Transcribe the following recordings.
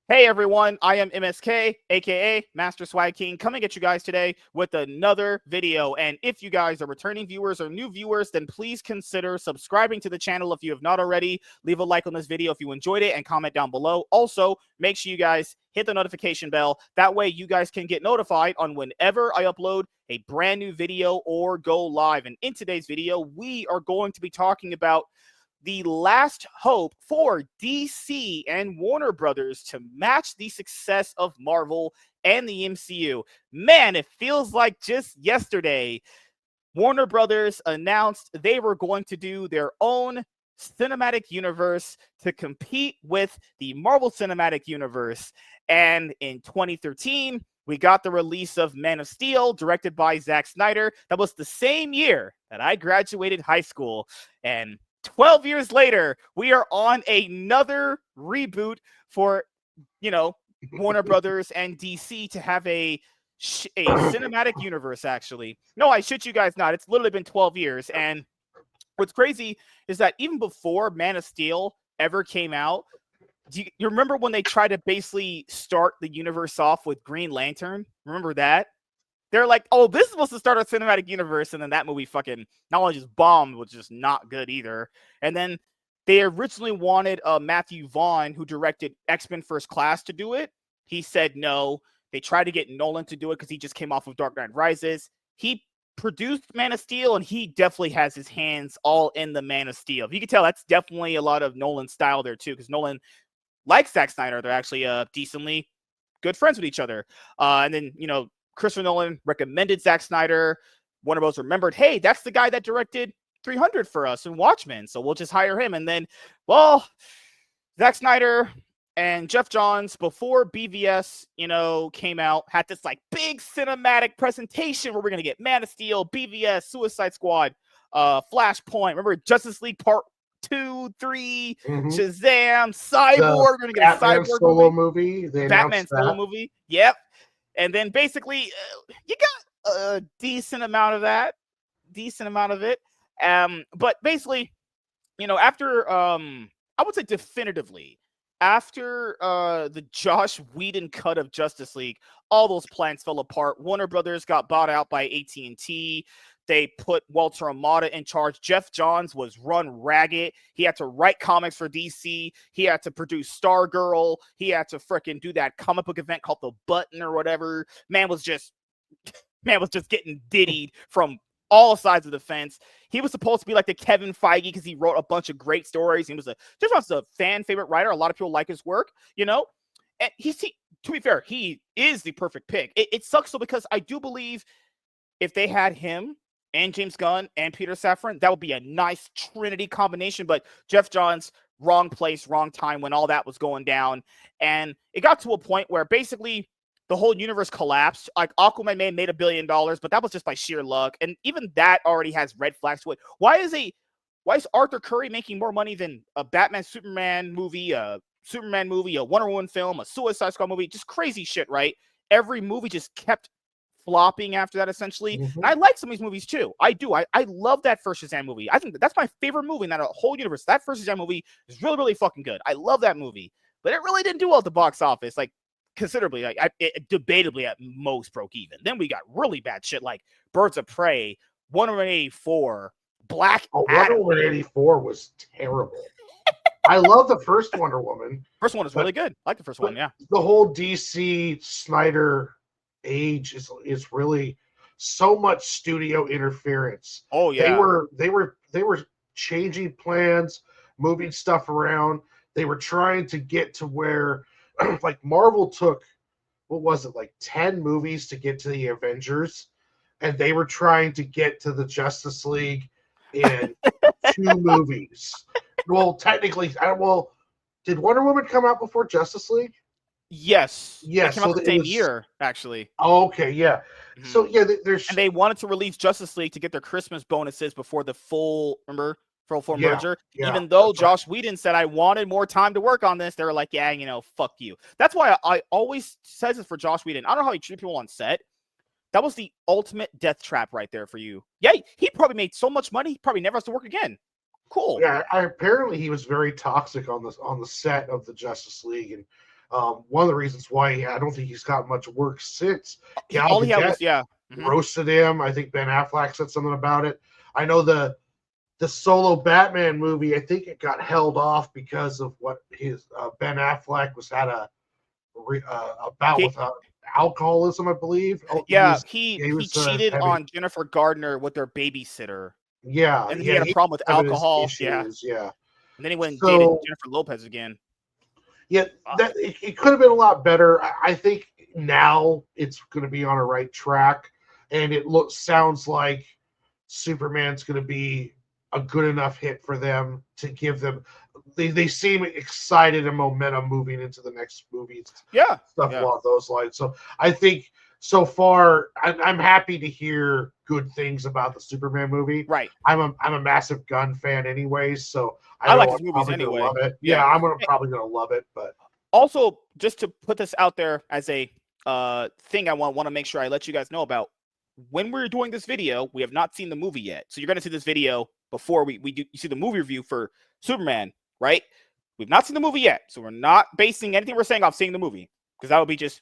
Hey everyone, I am MSK, aka Master Swag King, coming at you guys today with another video. And if you guys are returning viewers or new viewers, then please consider subscribing to the channel if you have not already. Leave a like on this video if you enjoyed it and comment down below. Also, make sure you guys hit the notification bell. That way you guys can get notified on whenever I upload a brand new video or go live. And in today's video, we are going to be talking about the last hope for DC and Warner Brothers to match the success of Marvel and the MCU. Man, it feels like just yesterday, Warner Brothers announced they were going to do their own cinematic universe to compete with the Marvel Cinematic Universe. And in 2013, we got the release of Man of Steel, directed by Zack Snyder. That was the same year that I graduated high school. And 12 years later, we are on another reboot for, Warner Brothers and DC to have a cinematic universe, actually. No, I shit you guys not. It's literally been 12 years. And what's crazy is that even before Man of Steel ever came out, do you remember when they tried to basically start the universe off with Green Lantern? Remember that? They're like, oh, this is supposed to start a cinematic universe, and then that movie fucking not only just bombed, was just not good either. And then they originally wanted Matthew Vaughn, who directed X-Men First Class, to do it. He said no. They tried to get Nolan to do it because he just came off of Dark Knight Rises. He produced Man of Steel, and he definitely has his hands all in the Man of Steel. If you can tell, that's definitely a lot of Nolan style there too, because Nolan, like Zack Snyder, they're actually decently good friends with each other. And then, Christopher Nolan recommended Zack Snyder. Warner Bros. Remembered, hey, that's the guy that directed 300 for us and Watchmen, so we'll just hire him. And then, well, Zack Snyder and Jeff Johns, before BVS, came out, had this like big cinematic presentation where we're gonna get Man of Steel, BVS, Suicide Squad, Flashpoint. Remember Justice League Part 2, 3, Shazam, Cyborg. We're gonna get a Cyborg solo movie. Batman solo movie. Yep. And then basically, you got a decent amount of it. But basically, after, I would say definitively, after the Joss Whedon cut of Justice League, all those plans fell apart. Warner Brothers got bought out by AT&T. They put Walter Amada in charge. Jeff Johns was run ragged. He had to write comics for DC. He had to produce Stargirl. He had to freaking do that comic book event called The Button or whatever. Man was just getting diddied from all sides of the fence. He was supposed to be like the Kevin Feige because he wrote a bunch of great stories. He was just a fan favorite writer. A lot of people like his work, And to be fair, he is the perfect pick. It sucks though, because I do believe if they had him and James Gunn and Peter Safran, that would be a nice Trinity combination. But Jeff Johns, wrong place, wrong time when all that was going down. And it got to a point where basically the whole universe collapsed. Like Aquaman made $1 billion, but that was just by sheer luck. And even that already has red flags to it. Why is Arthur Curry making more money than a Batman Superman movie, a Wonder Woman film, a Suicide Squad movie? Just crazy shit, right? Every movie just kept flopping after that, essentially. And I like some of these movies too. I do. I love that first Shazam movie. I think that's my favorite movie in that whole universe. That first Shazam movie is really, really fucking good. I love that movie. But it really didn't do well at the box office, like considerably. Like it debatably at most broke even. Then we got really bad shit like Birds of Prey, Wonder Woman 84, Black Adam. Wonder Woman 84 was terrible. I love the first Wonder Woman. First one is really good. I like the first one, yeah. The whole DC Snyder age is really so much studio interference. Oh yeah. They were changing plans, moving stuff around. They were trying to get to where like Marvel took, what was it, like 10 movies to get to the Avengers, and they were trying to get to the Justice League in 2 movies. Well, technically, did Wonder Woman come out before Justice League? Yes, they Yes, came out so the it same was year, actually. okay, yeah. Mhm. So yeah, there's And they wanted to release Justice League to get their Christmas bonuses before the full, remember, full yeah, merger. yeah, Even though that's right. Josh Whedon said I wanted more time to work on this, they were like, yeah, fuck you. That's why I always says this for Josh Whedon. I don't know how he treats people on set. That was the ultimate death trap right there for you. Yeah, he probably made so much money, he probably never has to work again. Cool. Yeah, apparently he was very toxic on the set of the Justice League, and one of the reasons why I don't think he's got much work since Gal All he had Gadot was, yeah. Mhm. roasted him. I think Ben Affleck said something about it. I know the solo Batman movie. I think it got held off because of what his Ben Affleck was had a bout He, with alcoholism, I believe. Oh, yeah, he he was cheated having on Jennifer Gardner with their babysitter. yeah And then he yeah had a he problem with was having his alcohol. Yeah. issues yeah. And then he went and dated So Jennifer Lopez again. yeah, Fuck. that it could have been a lot better. I think now it's going to be on a right track, and it sounds like Superman's going to be a good enough hit for them to give them. They seem excited and momentum moving into the next movies, Yeah. stuff Yeah. along those lines. So I think so far I'm happy to hear good things about the Superman movie. Right. I'm a massive gun fan anyways, so I know like I'm his movies probably gonna anyway. love it. Yeah. Yeah, I'm probably gonna love it. But Also, just to put this out there as a thing I want to make sure I let you guys know about. When we're doing this video, we have not seen the movie yet. So you're going to see this video before we do you see the movie review for Superman, right? We've not seen the movie yet. So we're not basing anything we're saying off seeing the movie, because that would be just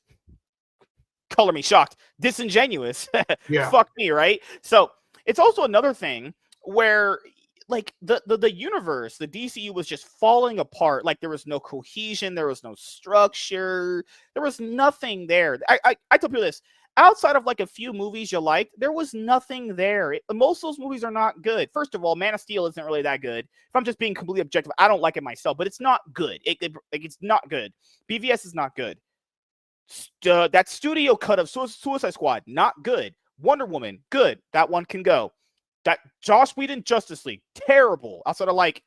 color me shocked, disingenuous. yeah, Fuck me, right? So it's also another thing where like the universe, the DCU was just falling apart. Like there was no cohesion, there was no structure, there was nothing there. I tell people this. Outside of like a few movies you liked, there was nothing there. Most of those movies are not good. First of all, Man of Steel isn't really that good. If I'm just being completely objective, I don't like it myself, but it's not good. It's not good. BVS is not good. That studio cut of Suicide Squad, not good. Wonder Woman, good. That one can go. That Joss Whedon Justice League, terrible. Outside of like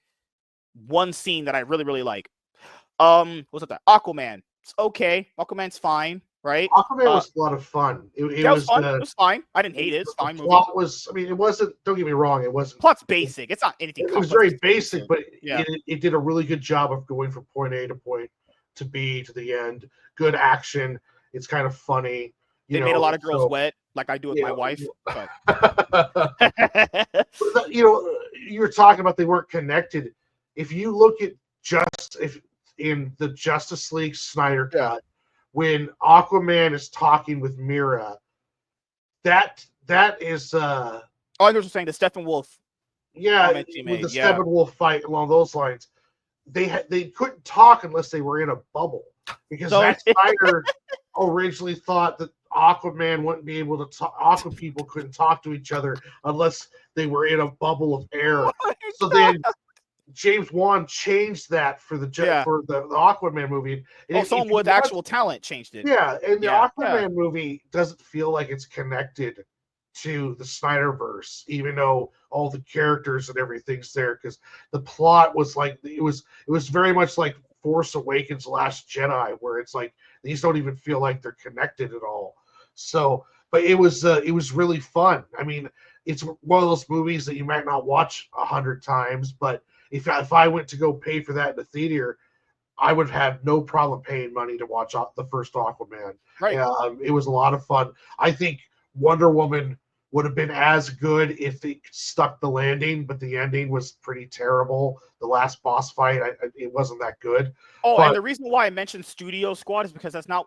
one scene that I really, really like. What's that? Aquaman. It's okay. Aquaman's fine, right? Aquaman was a lot of fun. It Yeah, it was was fun. It was fine. I didn't hate it. It's the fine movie. plot was. I mean, it wasn't. Don't get me wrong. It wasn't. Plot's basic. It's not anything It was complex. very basic, but yeah, it did a really good job of going from point A to point to B to the end. Good action. It's kind of funny. they made a lot of girls wet, like I do with my wife. But you were talking about they weren't connected. If you look at if in the Justice League Snyder cut, when Aquaman is talking with Mira, that is I know what you're saying. The Steppenwolf. yeah, with the Steppenwolf fight along those lines. They couldn't talk unless they were in a bubble, because Zack Snyder originally thought that Aquaman wouldn't be able to talk. Aqua people couldn't talk to each other unless they were in a bubble of air. So then James Wan changed that for the Aquaman movie. Someone with actual talent changed it. Yeah, and the Aquaman movie doesn't feel like it's connected to the Snyderverse, even though all the characters and everything's there, because the plot was like it was very much like Force Awakens, Last Jedi, where it's like these don't even feel like they're connected at all. So, but it was really fun. I mean, it's one of those movies that you might not watch 100 times, but if I went to go pay for that in the theater, I would have no problem paying money to watch the first Aquaman. Right. It was a lot of fun. I think Wonder Woman would have been as good if they stuck the landing, but the ending was pretty terrible. The last boss fight, it wasn't that good. And the reason why I mentioned Studio Squad is because that's not.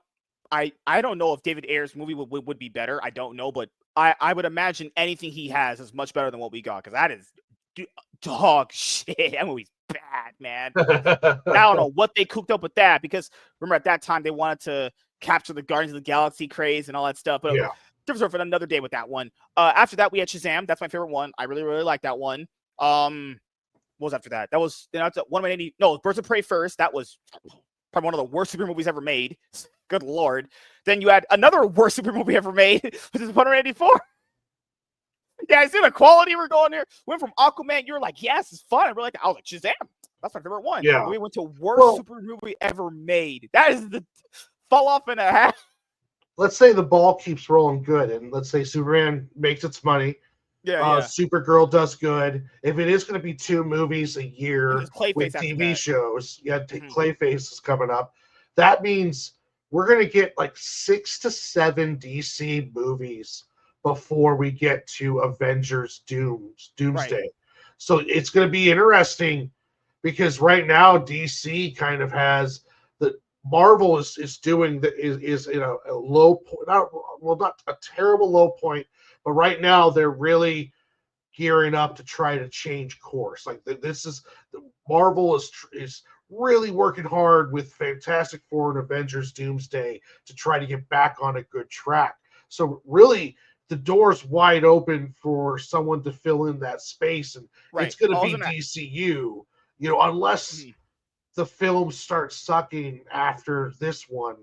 I don't know if David Ayer's movie would be better. I don't know, but I would imagine anything he has is much better than what we got, because that is dog shit. That movie's bad, man. I don't know what they cooked up with that, because remember at that time they wanted to capture the Guardians of the Galaxy craze and all that stuff. But different for another day with that one. After that, we had Shazam. That's my favorite one. I really, really like that one. What was after that? That was one of my Birds of Prey first. That was probably one of the worst super movies ever made. Good lord. Then you had another worst super movie ever made, which is 184. Yeah, I see the quality we're going there. Went from Aquaman, you were like, yes, it's fun. I really like that. I was like, Shazam. That's my favorite one. Yeah. And we went to worst super movie ever made. That is the fall off in a half. Let's say the ball keeps rolling good, and let's say Superman makes its money. Yeah. Supergirl does good. If it is going to be 2 movies a year Clayface with after TV that. shows, Mhm. Clayface is coming up. That means we're going to get like 6 to 7 DC movies before we get to Avengers Doomsday. Right. So it's going to be interesting because right now DC kind of has the Marvel is doing the is in a low point, not a terrible low point, but right now they're really gearing up to try to change course. Like this is Marvel is really working hard with Fantastic Four and Avengers Doomsday to try to get back on a good track. So really the door's wide open for someone to fill in that space, and it's going to be DCU, unless the films start sucking after this one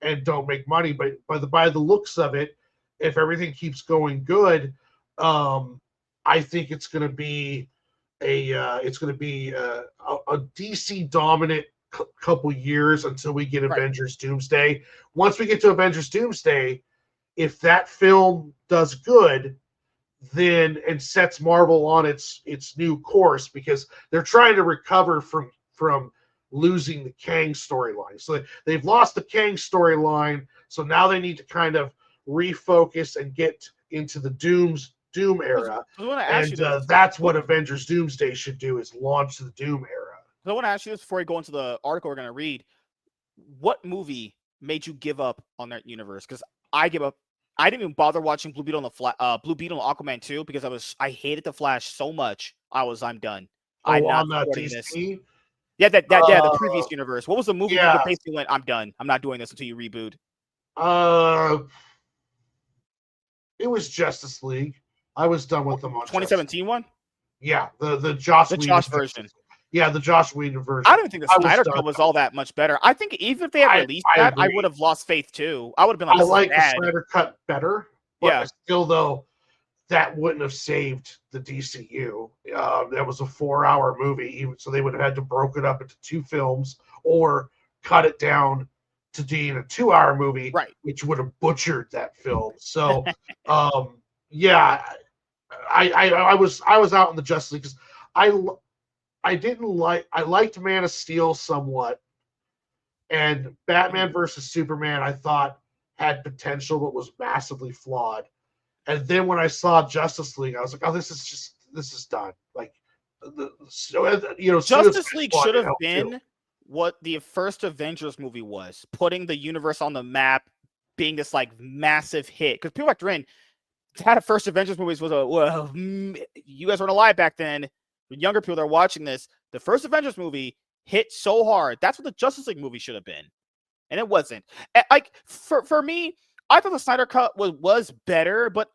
and don't make money. But by the looks of it, if everything keeps going good, I think it's going to be a DC dominant couple years until we get Avengers Doomsday. Once we get to Avengers Doomsday, if that film does good, then and sets Marvel on its new course, because they're trying to recover from losing the Kang storyline. So they've lost the Kang storyline, so now they need to kind of refocus and get into the Doom era. And that's what Avengers Doomsday should do, is launch the Doom era. I want to ask you this before we go into the article we're going to read. What movie made you give up on that universe? Because I give up. I didn't even bother watching Blue Beetle and Aquaman 2 because I hated the Flash so much. I'm done. I'm not supporting this. Yeah, the previous universe. What was the movie you basically went, I'm done. I'm not doing this until you reboot? It was Justice League. I was done with them on 2017 one. Yeah, the Joss Whedon version. Yeah, the Joss Whedon version. I don't think the Snyder Cut was all that much better. I think even if they had released that, I would have lost faith too. I would have been like, I like the Snyder Cut better. But still, though, that wouldn't have saved the DCU. That was a 4-hour movie, so they would have had to broke it up into 2 films or cut it down to being a 2-hour movie, which would have butchered that film. So, yeah, I was out in the Justice League because I liked Man of Steel somewhat, and Batman versus Superman I thought had potential but was massively flawed. And then when I saw Justice League, I was like, oh, this is done. Like, Justice League should have been what the first Avengers movie was, putting the universe on the map, being this like massive hit. Because people factor in, had a first Avengers movies was you guys weren't alive back then. The younger people that are watching this, the first Avengers movie hit so hard. That's what the Justice League movie should have been, and it wasn't. Like for me, I thought the Snyder Cut was better, but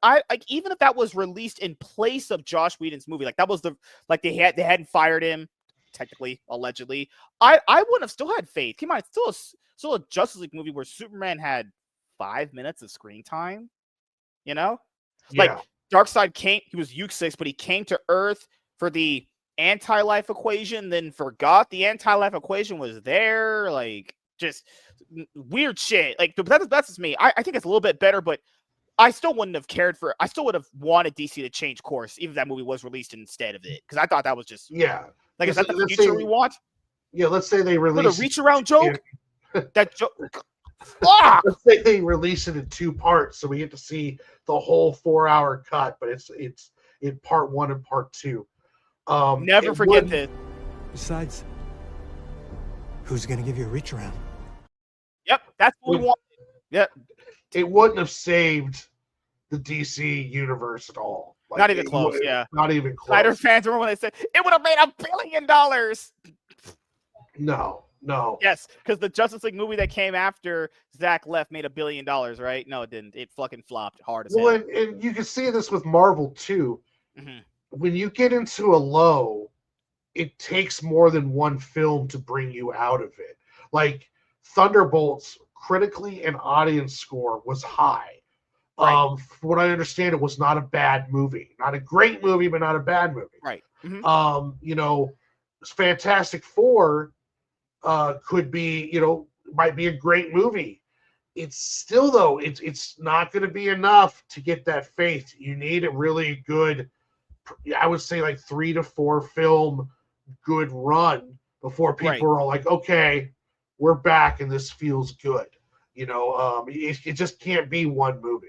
even if that was released in place of Joss Whedon's movie, like that was they hadn't fired him, technically, allegedly, I wouldn't have still had faith. Come on, it's still a Justice League movie where Superman had 5 minutes of screen time. Like Darkseid came, he was Uxix, but he came to Earth for the anti-life equation, then forgot the anti-life equation was there. Like, just weird shit. Like, that's just me. I think it's a little bit better, but I still wouldn't have cared for. I still would have wanted DC to change course, even if that movie was released instead of it, because I thought that was just like, is that the future we want? Yeah, let's say they release the reach around joke. That joke. Let's say they release it in 2 parts, so we get to see the whole 4-hour cut, but it's in part 1 and part 2. Never forget this. Besides, who's going to give you a reach around? Yep, that's what we want. Yep. It wouldn't have saved the DC universe at all. Like, not even close, Not even close. Snyder fans remember when they said, it would have made $1 billion. No. Yes, because the Justice League movie that came after Zach left made $1 billion, right? No, it didn't. It fucking flopped hard as hell. And you can see this with Marvel, too. Mm-hmm. When you get into a low, it takes more than one film to bring you out of it. Like, Thunderbolts, critically and audience score was high. From what I understand, it was not a bad movie. Not a great movie, but not a bad movie. Right. Mm-hmm. Fantastic Four could be, might be a great movie. it's still though it's not going to be enough to get that faith. You need a really good, I would say like 3 to 4 film good run before people Right. are all like, okay, we're back and this feels good. It just can't be one movie.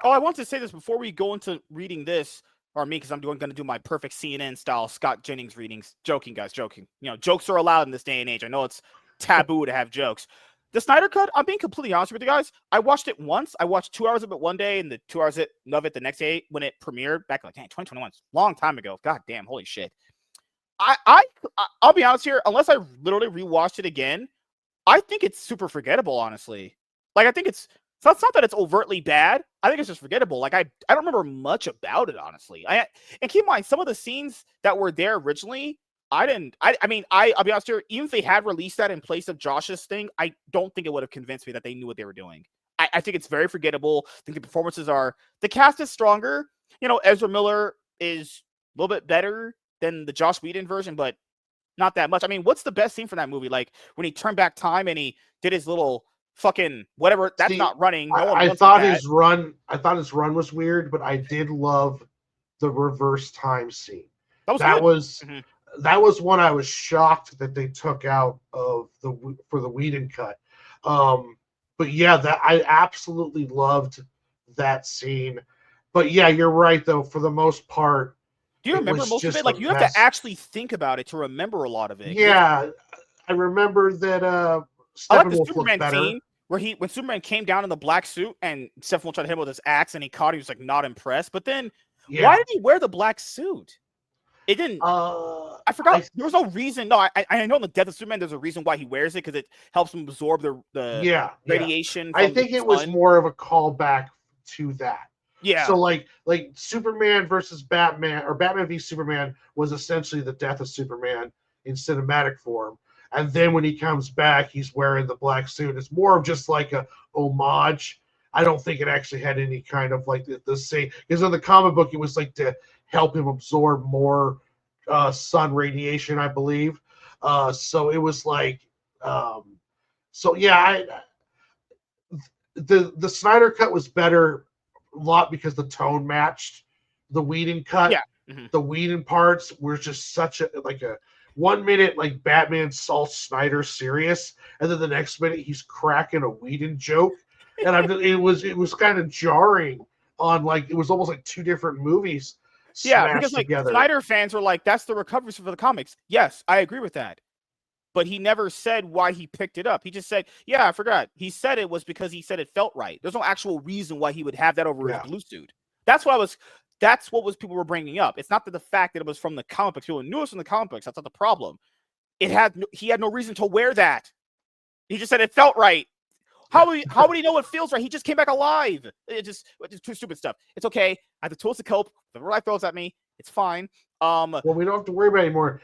Oh, I want to say this before we go into reading this, or me, because I'm going to do my perfect CNN style Scott Jennings readings. Joking, guys, joking. Jokes are allowed in this day and age. I know it's taboo to have jokes. The Snyder Cut, I'm being completely honest with you guys. I watched it once. I watched 2 hours of it one day and the 2 hours of it the next day when it premiered back like 2021. Long time ago. God damn, holy shit. I'll be honest here. Unless I literally rewatched it again, I think it's super forgettable. Honestly, like I think it's not that it's overtly bad. I think it's just forgettable. Like I don't remember much about it honestly. And keep in mind some of the scenes that were there originally. I'll be honest here. Even if they had released that in place of Josh's thing, I don't think it would have convinced me that they knew what they were doing. I think it's very forgettable. I think the cast is stronger. Ezra Miller is a little bit better than the Joss Whedon version, but not that much. I mean, what's the best scene from that movie? Like when he turned back time and he did his little fucking whatever. That's not running. No one I wants thought that. his run. I thought his run was weird, but I did love the reverse time scene. That was good. That was one I was shocked that they took out of for the Whedon cut. But yeah, that I absolutely loved that scene. But yeah, you're right though. For the most part, do you remember most of it? Like you have to actually think about it to remember a lot of it. Yeah, I remember that. I like the Superman scene where when Superman came down in the black suit and Steppenwolf tried to hit him with his axe and he caught. He was like not impressed. But then, why did he wear the black suit? It didn't. I forgot. There was no reason. No, I know in the Death of Superman, there's a reason why he wears it because it helps him absorb the radiation. I think it was more of a callback to that. Yeah. So like Superman versus Batman or Batman v Superman was essentially the Death of Superman in cinematic form. And then when he comes back, he's wearing the black suit. It's more of just like a homage. I don't think it actually had any kind of like the same, because in the comic book, it was like to help him absorb more sun radiation, I believe. So it was like, so yeah, the Snyder cut was better a lot because the tone matched the Whedon cut. Yeah. The Whedon parts were just such a 1 minute like Batman's all Snyder serious, and then the next minute he's cracking a Whedon joke, and it was kind of jarring on like it was almost like 2 different movies. Yeah, because like together. Snyder fans were like, "That's the recovery for the comics." Yes, I agree with that, but he never said why he picked it up. He just said, "Yeah, I forgot." He said it was because he said it felt right. There's no actual reason why he would have that over his blue suit. That's what people were bringing up. It's not that the fact that it was from the comic books. People knew it was from the comic books. That's not the problem. He had no reason to wear that. He just said it felt right. How would he know it feels right? He just came back alive. It's too stupid stuff. It's okay. I have the tools to cope. The life throws at me. It's fine. Well, we don't have to worry about it anymore.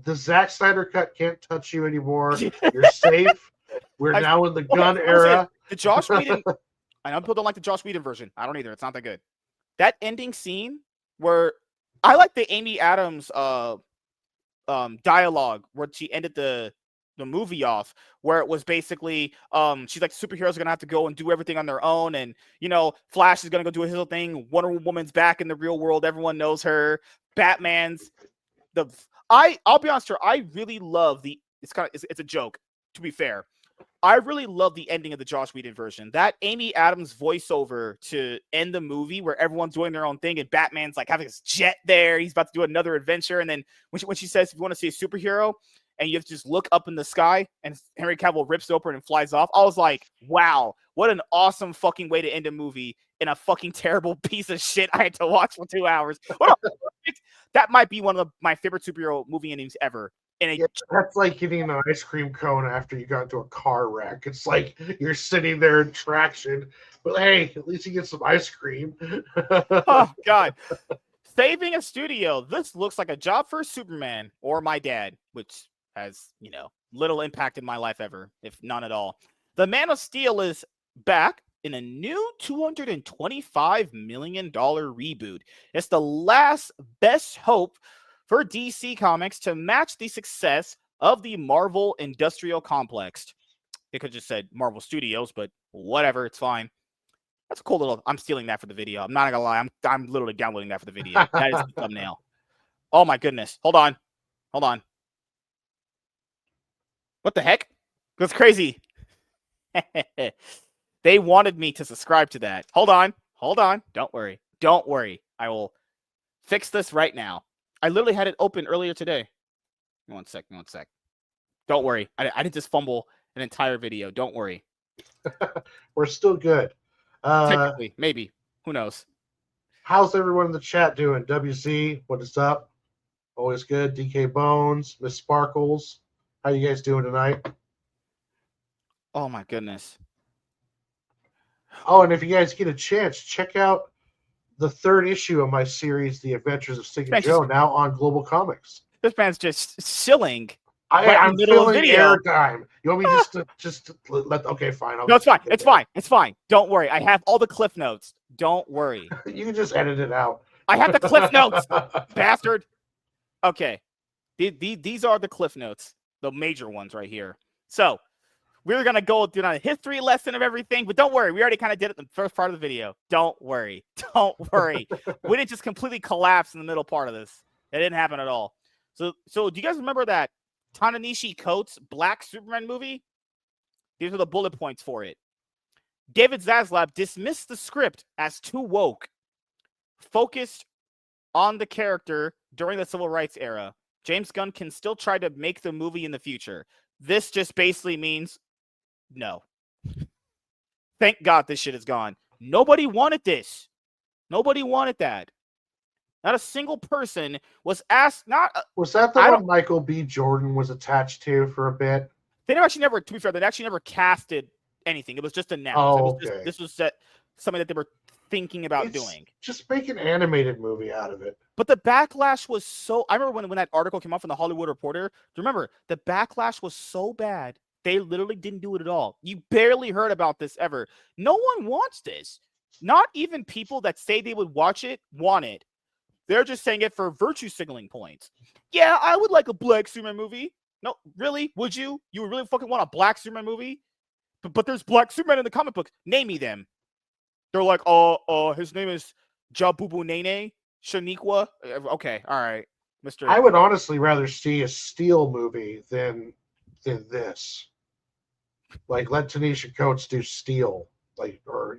The Zack Snyder cut can't touch you anymore. You're safe. We're now in the gun era. The Joss Whedon. I know people don't like the Joss Whedon version. I don't either. It's not that good. That ending scene where I like the Amy Adams dialogue where she ended the movie off, where it was basically she's like, superheroes are gonna have to go and do everything on their own, and Flash is gonna go do his little thing. Wonder Woman's back in the real world, everyone knows her. Batman's I'll be honest here, I really love it's a joke, to be fair. I really love the ending of the Joss Whedon version. That Amy Adams voiceover to end the movie where everyone's doing their own thing and Batman's like having his jet there. He's about to do another adventure. And then when she says, if you want to see a superhero and you have to just look up in the sky and Henry Cavill rips open and flies off. I was like, wow, what an awesome fucking way to end a movie in a fucking terrible piece of shit I had to watch for 2 hours. That might be one of my favorite superhero movie endings ever. That's like getting an ice cream cone after you got into a car wreck. It's like you're sitting there in traction, but hey, at least you get some ice cream. Oh, God. Saving a studio. This looks like a job for Superman or my dad, which has, little impact in my life ever, if none at all. The Man of Steel is back in a new $225 million reboot. It's the last best hope for DC Comics to match the success of the Marvel Industrial Complex. They could have just said Marvel Studios, but Whatever, it's fine. That's a cool little. I'm stealing that for the video. I'm not gonna lie. I'm literally downloading that for the video. That is the thumbnail. Oh my goodness. Hold on. What the heck? That's crazy. They wanted me to subscribe to that. Hold on. Don't worry. I will fix this right now. I literally had it open earlier today. One sec. Don't worry. I didn't just fumble an entire video. Don't worry. We're still good. Technically, maybe. Who knows? How's everyone in the chat doing? WC, what is up? Always good. DK Bones, Miss Sparkles. How you guys doing tonight? Oh my goodness. Oh, and if you guys get a chance, check out the 3rd issue of my series, The Adventures of Sig and Joe, now on Global Comics. This man's just chilling. I'm filling airtime. You want me just to let? Okay, fine. No, it's fine. It's fine. Don't worry. I have all the cliff notes. Don't worry. You can just edit it out. I have the cliff notes, bastard. Okay, these are the cliff notes, the major ones right here. So we're gonna go through a history lesson of everything, but don't worry. We already kind of did it in the first part of the video. Don't worry. We didn't just completely collapse in the middle part of this. It didn't happen at all. So do you guys remember that Ta-Nehisi Coates' Black Superman movie? These are the bullet points for it. David Zaslav dismissed the script as too woke, focused on the character during the civil rights era. James Gunn can still try to make the movie in the future. This just basically means no. Thank God this shit is gone. Nobody wanted this. Nobody wanted that. Not a single person was asked. Was that the one Michael B. Jordan was attached to for a bit? They never to be fair, they actually never casted anything. It was just announced. Oh, this was something that they were thinking about doing. Just make an animated movie out of it. But the backlash was so. I remember when that article came out from the Hollywood Reporter. Do you remember? The backlash was so bad. They literally didn't do it at all. You barely heard about this ever. No one wants this. Not even people that say they would watch it want it. They're just saying it for virtue signaling points. Yeah, I would like a Black Superman movie. No, really? Would you? You would really fucking want a Black Superman movie? But there's Black Superman in the comic books. Name me them. They're like, his name is Jabubu Nene Shaniqua. Okay, all right, Mr. I would honestly rather see a Steel movie than this. Like, let Ta-Nehisi Coates do Steel. Like, or,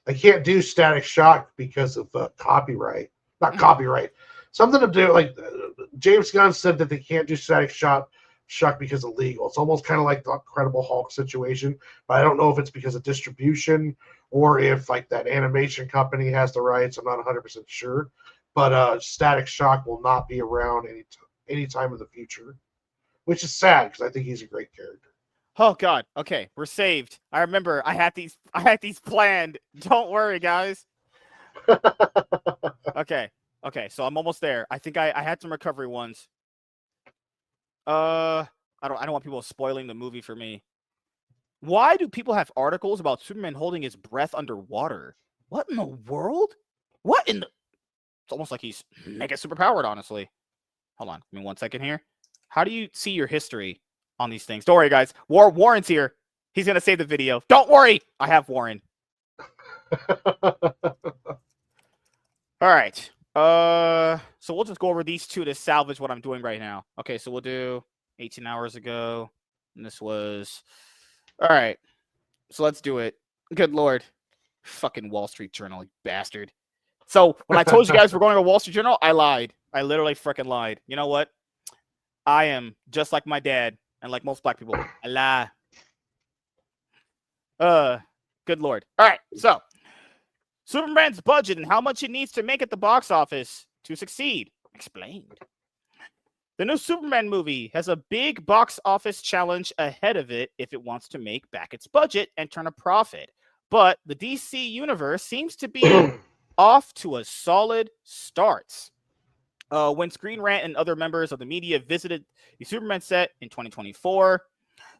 I can't do Static Shock because of copyright. Not copyright. Something to do, like, James Gunn said that they can't do Static Shock because of legal. It's almost kind of like the Incredible Hulk situation, but I don't know if it's because of distribution or if, like, that animation company has the rights. I'm not 100% sure. But Static Shock will not be around any time in the future, which is sad because I think he's a great character. Oh God. Okay, we're saved. I remember I had these planned. Don't worry, guys. Okay. So I'm almost there. I think I had some recovery ones. I don't want people spoiling the movie for me. Why do people have articles about Superman holding his breath underwater? What in the world? It's almost like he's mega superpowered, honestly. Hold on. Give me 1 second here. How do you see your history on these things? Don't worry, guys. Warren's here. He's going to save the video. Don't worry. I have Warren. All right. So we'll just go over these two to salvage what I'm doing right now. Okay, so we'll do 18 hours ago. And this was... All right. So let's do it. Good Lord. Fucking Wall Street Journal, you bastard. So when I told you guys we're going to Wall Street Journal, I lied. I literally freaking lied. You know what? I am just like my dad and like most black people. I lie. Good Lord. All right. So Superman's budget and how much it needs to make at the box office to succeed. Explained. The new Superman movie has a big box office challenge ahead of it if it wants to make back its budget and turn a profit. But the DC universe seems to be off to a solid start. When Screen Rant and other members of the media visited the Superman set in 2024,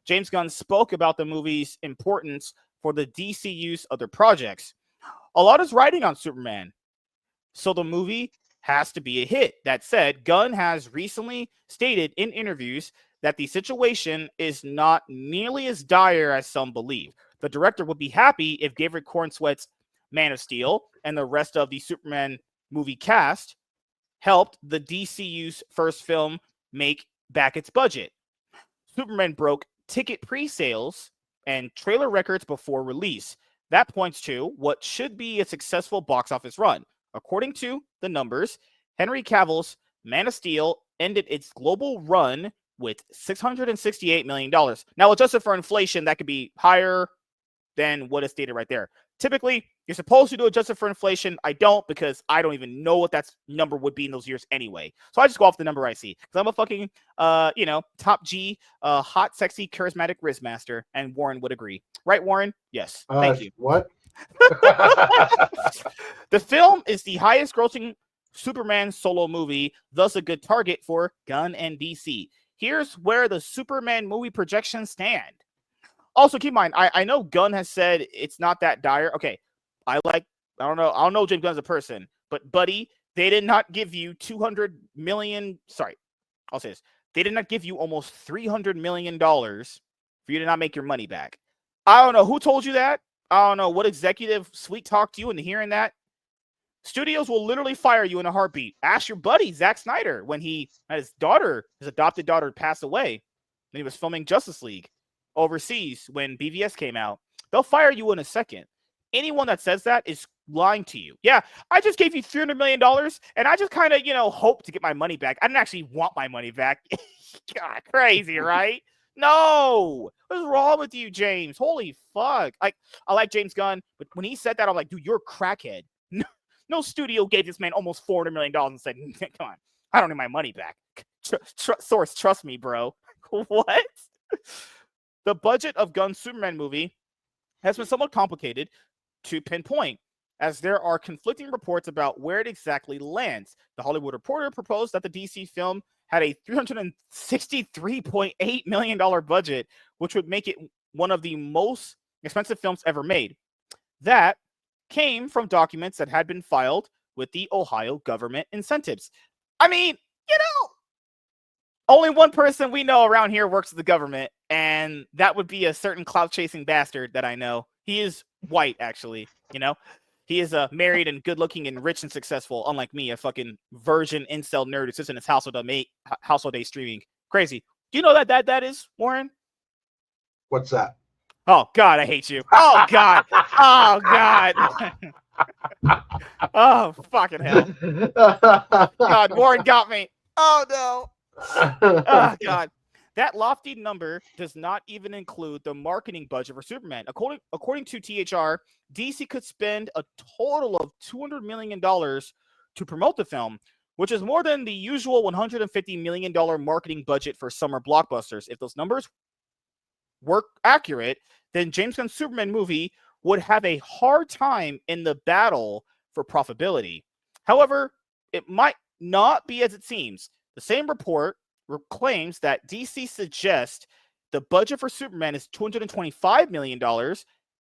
James Gunn spoke about the movie's importance for the DCU's other projects. A lot is riding on Superman, so the movie has to be a hit. That said, Gunn has recently stated in interviews that the situation is not nearly as dire as some believe. The director would be happy if David Cornsweet's Man of Steel and the rest of the Superman movie cast helped the DCU's first film make back its budget. Superman broke ticket pre-sales and trailer records before release. That points to what should be a successful box office run. According to the numbers, Henry Cavill's Man of Steel ended its global run with $668 million. Now, adjusted for inflation, that could be higher than what is stated right there. Typically, you're supposed to do adjusted for inflation. I don't, because I don't even know what that number would be in those years anyway. So I just go off the number I see, because I'm a fucking, top G, hot, sexy, charismatic Riz master, and Warren would agree. Right, Warren? Yes. Thank you. What? The film is the highest grossing Superman solo movie, thus a good target for Gunn and DC. Here's where the Superman movie projections stand. Also, keep in mind, I know Gunn has said it's not that dire. Okay, I don't know James Gunn as a person, but buddy, they did not give you 200 million. Sorry, I'll say this. They did not give you almost $300 million for you to not make your money back. I don't know who told you that. I don't know what executive sweet talked you into hearing that. Studios will literally fire you in a heartbeat. Ask your buddy, Zack Snyder, when he had his adopted daughter, passed away when he was filming Justice League overseas when BVS came out. They'll fire you in a second. Anyone that says that is lying to you. Yeah, I just gave you $300 million, and I just kind of, hope to get my money back. I didn't actually want my money back. God, crazy, right? No! What's wrong with you, James? Holy fuck. I like James Gunn, but when he said that, I'm like, dude, you're a crackhead. No studio gave this man almost $400 million and said, come on, I don't need my money back. Source, trust me, bro. What? The budget of Gunn's Superman movie has been somewhat complicated to pinpoint, as there are conflicting reports about where it exactly lands. The Hollywood Reporter proposed that the DC film had a $363.8 million budget, which would make it one of the most expensive films ever made. That came from documents that had been filed with the Ohio government incentives. I mean, only one person we know around here works at the government, and that would be a certain clout-chasing bastard that I know. He is white, actually, He is married and good-looking and rich and successful, unlike me, a fucking virgin incel nerd who sits in his household day streaming. Crazy. Do you know that is, Warren? What's that? Oh, God, I hate you. Oh, God. Oh, God. Oh, fucking hell. God, Warren got me. Oh, no. Oh, God. That lofty number does not even include the marketing budget for Superman. According to THR, DC could spend a total of $200 million to promote the film, which is more than the usual $150 million marketing budget for summer blockbusters. If those numbers were accurate, then James Gunn's Superman movie would have a hard time in the battle for profitability. However, it might not be as it seems. The same report claims that DC suggests the budget for Superman is $225 million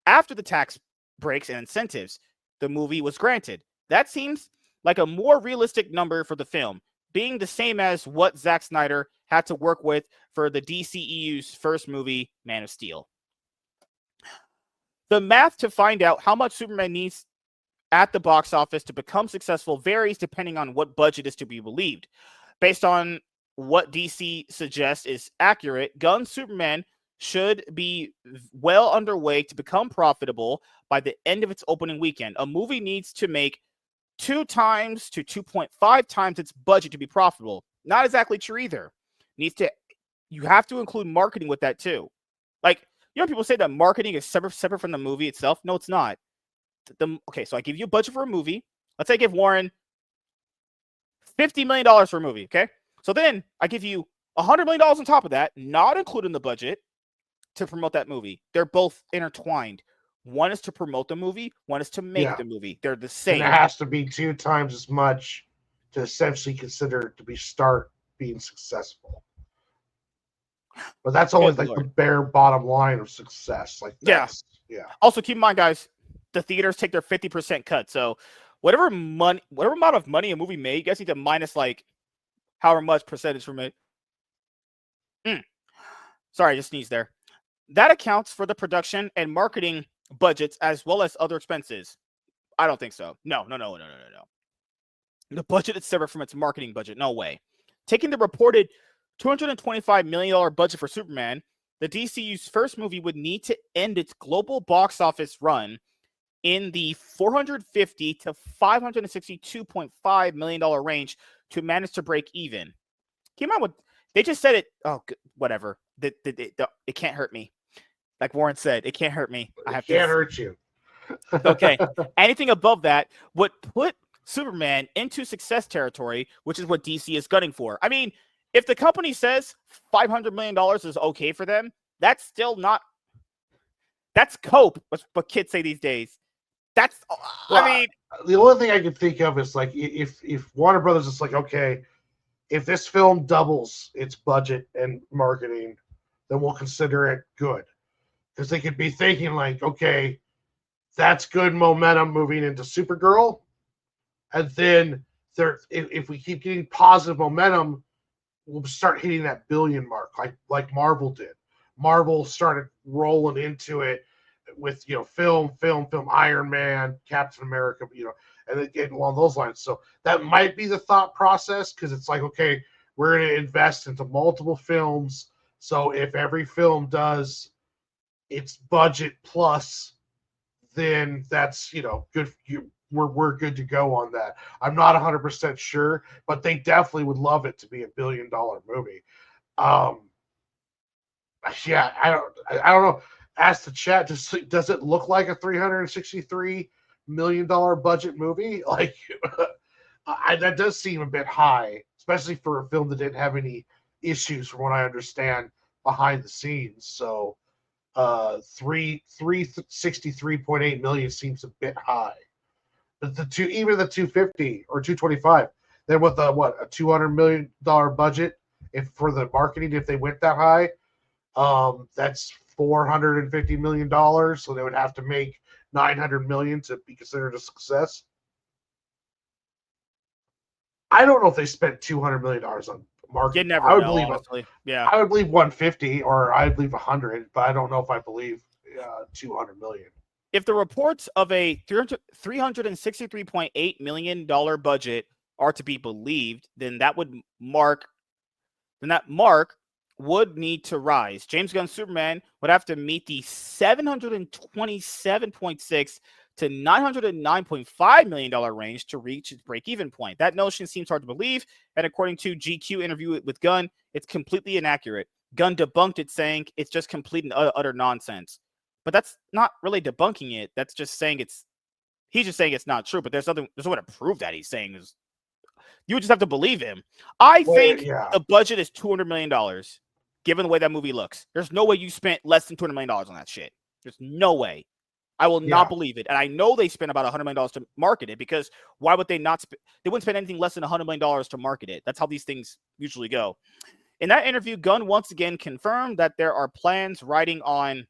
after the tax breaks and incentives the movie was granted. That seems like a more realistic number for the film, being the same as what Zack Snyder had to work with for the DCEU's first movie, Man of Steel. The math to find out how much Superman needs at the box office to become successful varies depending on what budget is to be believed. Based on what DC suggests is accurate, Gunn's Superman should be well underway to become profitable by the end of its opening weekend. A movie needs to make 2 times to 2.5 times its budget to be profitable. Not exactly true either. You have to include marketing with that too. Like, people say that marketing is separate from the movie itself. No, it's not. Okay, so I give you a budget for a movie. Let's say I give Warren $50 million for a movie, okay? So then I give you $100 million on top of that, not including the budget, to promote that movie. They're both intertwined. One is to promote the movie, one is to make the movie. They're the same. And it has to be 2 times as much to essentially consider to start being successful. But that's only the bare bottom line of success. Yeah. Also, keep in mind, guys, the theaters take their 50% cut. So whatever amount of money a movie made, you guys need to minus however much percentage from it. Sorry, I just sneezed there. that accounts for the production and marketing budgets as well as other expenses. I don't think so. No. The budget is separate from its marketing budget. No way. Taking the reported $225 million budget for Superman, the DCU's first movie would need to end its global box office run in the $450 to $562.5 million range to manage to break even. Came out with, they just said it, oh, whatever. It can't hurt me. Like Warren said, it can't hurt me. It can't hurt you. Okay. Anything above that would put Superman into success territory, which is what DC is gunning for. I mean, if the company says $500 million is okay for them, that's still not, that's cope, what kids say these days. That's, well, I mean, the only thing I can think of is like, if Warner Brothers is like, okay, if this film doubles its budget and marketing, then we'll consider it good. Because they could be thinking like, okay, that's good momentum moving into Supergirl. And then if we keep getting positive momentum, we'll start hitting that billion mark like Marvel did. Marvel started rolling into it with, film, Iron Man, Captain America, and then getting along those lines. So that might be the thought process, because it's like, okay, we're going to invest into multiple films. So if every film does its budget plus, then that's, good. We're good to go on that. I'm not 100% sure, but they definitely would love it to be $1 billion movie. Yeah, I don't know. Ask the chat, does it look like a $363 million budget movie? Like, that does seem a bit high, especially for a film that didn't have any issues, from what I understand, behind the scenes. So, 363.8 million seems a bit high. But even the 250 or 225, then with a $200 million budget, if for the marketing, if they went that high, that's $450 million. So they would have to make $900 million to be considered a success. I don't know if they spent $200 million on marketing. You never know, honestly. Yeah, I would believe 150, or I'd believe 100, but I don't know if I believe 200 million. If the reports of a $363.8 million budget are to be believed, then that mark would need to rise. James Gunn's Superman would have to meet the $727.6 to $909.5 million range to reach its break-even point. That notion seems hard to believe, and according to GQ interview with Gunn, it's completely inaccurate. Gunn debunked it, saying it's just complete and utter nonsense. But that's not really debunking it. That's just saying he's just saying it's not true, but there's no way to prove that he's saying is. You would just have to believe him. I think the budget is $200 million, given the way that movie looks. There's no way you spent less than $200 million on that shit. There's no way. I will not believe it. And I know they spent about $100 million to market it, because why would they not? They wouldn't spend anything less than $100 million to market it. That's how these things usually go. In that interview, Gunn once again confirmed that there are plans riding on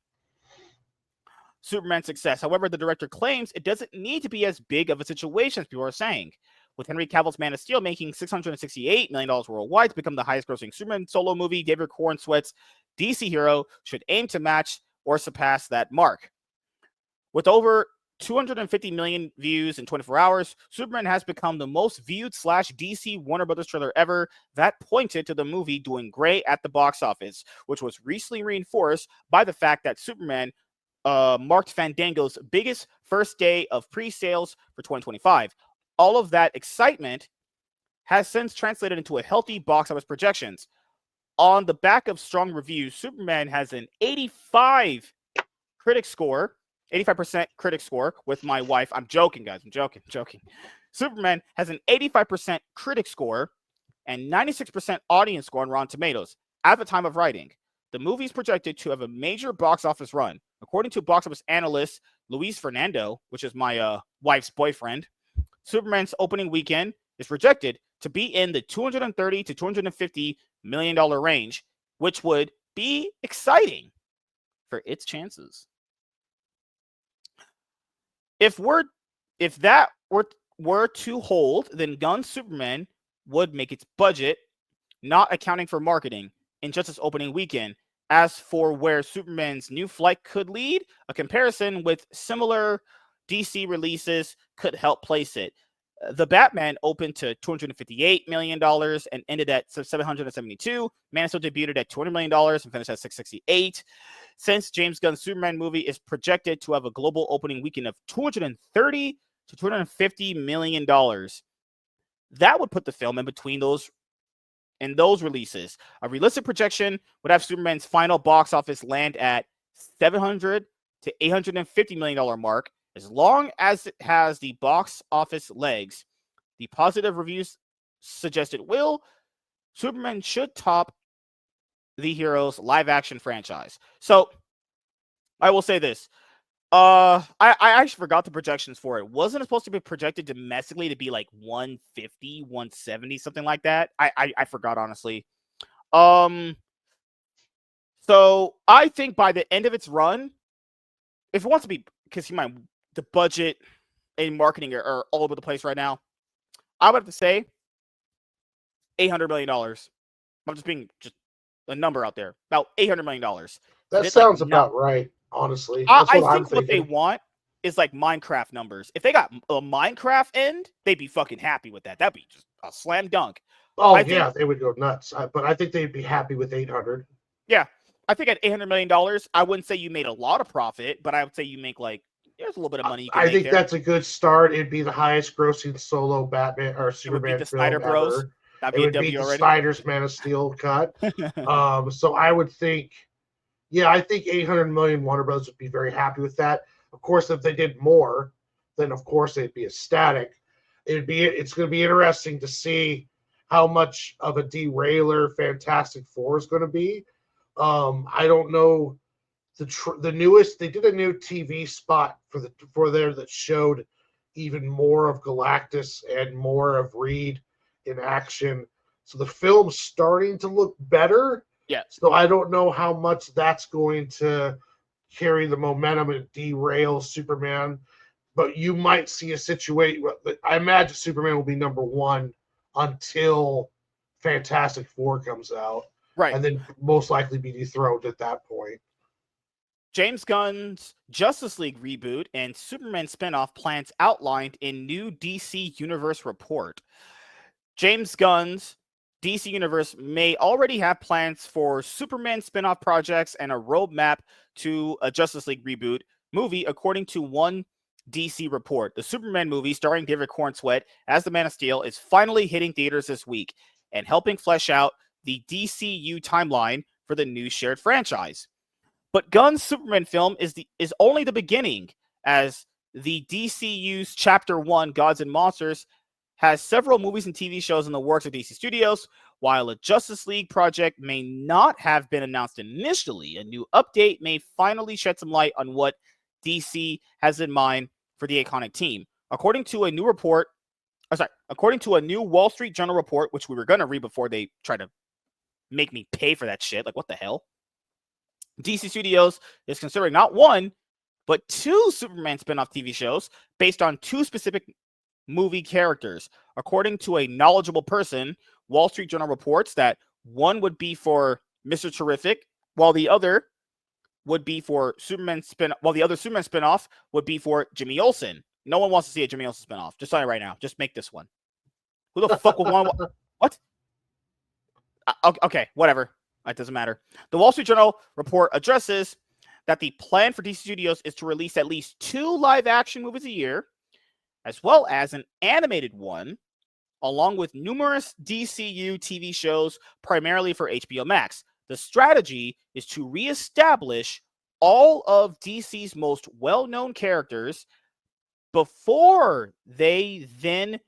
Superman's success. However, the director claims it doesn't need to be as big of a situation as people are saying. With Henry Cavill's Man of Steel making $668 million worldwide to become the highest-grossing Superman solo movie, David Corenswet's DC hero should aim to match or surpass that mark. With over 250 million views in 24 hours, Superman has become the most viewed / DC Warner Brothers trailer ever. That pointed to the movie doing great at the box office, which was recently reinforced by the fact that Superman marked Fandango's biggest first day of pre-sales for 2025. All of that excitement has since translated into a healthy box office projections. On the back of strong reviews, Superman has an 85% critic score with my wife. I'm joking, guys. I'm joking. Superman has an 85% critic score and 96% audience score on Rotten Tomatoes at the time of writing. The movie is projected to have a major box office run. According to box office analyst Luis Fernando, which is my wife's boyfriend, Superman's opening weekend is projected to be in the $230 to $250 million range, which would be exciting for its chances. If that were to hold, then Gunn's Superman would make its budget, not accounting for marketing, in just its opening weekend, As for where Superman's new flight could lead, a comparison with similar DC releases could help place it. The Batman opened to $258 million and ended at $772. Man of Steel debuted at $200 million and finished at $668. Since James Gunn's Superman movie is projected to have a global opening weekend of $230 to $250 million, that would put the film in between those releases. A realistic projection would have Superman's final box office land at $700 to $850 million mark. As long as it has the box office legs, the positive reviews suggest it will, Superman should top the Heroes live-action franchise. So, I will say this. I actually forgot the projections for it. Wasn't it supposed to be projected domestically to be like 150, 170, something like that? I forgot, honestly. So, I think by the end of its run, if it wants to be, because the budget and marketing are all over the place right now, I would have to say $800 million. I'm just being a number out there. About $800 million. That sounds about right, honestly. That's I what I'm think what they thinking. want is like Minecraft numbers. If they got a Minecraft end, they'd be fucking happy with that. That'd be just a slam dunk. Oh, I yeah, think- they would go nuts. But I think they'd be happy with 800. Yeah. I think at $800 million, I wouldn't say you made a lot of profit, but I would say you make like, there's a little bit of money you can I make think there. that's a good start. It'd be the highest grossing solo Batman or It would Superman beat the film Snyder Bros. ever. That'd It be a would beat W the already. Snyder's Man of Steel cut. So I would think, I think 800 million Warner Bros. Would be very happy with that. Of course, if they did more, then of course they'd be ecstatic. It's going to be interesting to see how much of a derailer Fantastic Four is going to be. I don't know. The newest, they did a new TV spot for there that showed even more of Galactus and more of Reed in action. So the film's starting to look better. Yeah. So I don't know how much that's going to carry the momentum and derail Superman. But you might see a situation. I imagine Superman will be number one until Fantastic Four comes out. Right. And then most likely be dethroned at that point. James Gunn's Justice League reboot and Superman spinoff plans outlined in new DC Universe report. James Gunn's DC Universe may already have plans for Superman spinoff projects and a roadmap to a Justice League reboot movie, according to one DC report. The Superman movie starring David Cornsweet as the Man of Steel is finally hitting theaters this week and helping flesh out the DCU timeline for the new shared franchise. But Gunn's Superman film is only the beginning, as the DCU's Chapter 1, Gods and Monsters, has several movies and TV shows in the works of DC Studios. While a Justice League project may not have been announced initially, a new update may finally shed some light on what DC has in mind for the iconic team. According to a new Wall Street Journal report, which we were going to read before they try to make me pay for that shit. Like, what the hell? DC Studios is considering not one, but two Superman spinoff TV shows based on two specific movie characters. According to a knowledgeable person, Wall Street Journal reports that one would be for Mr. Terrific, while the other would be for the other Superman spinoff would be for Jimmy Olsen. No one wants to see a Jimmy Olsen spinoff. Just tell you right now. Just make this one. Who the fuck would want what? Okay, whatever. It doesn't matter. The Wall Street Journal report addresses that the plan for DC Studios is to release at least 2 live-action movies a year, as well as an animated one, along with numerous DCU TV shows, primarily for HBO Max. The strategy is to reestablish all of DC's most well-known characters before they then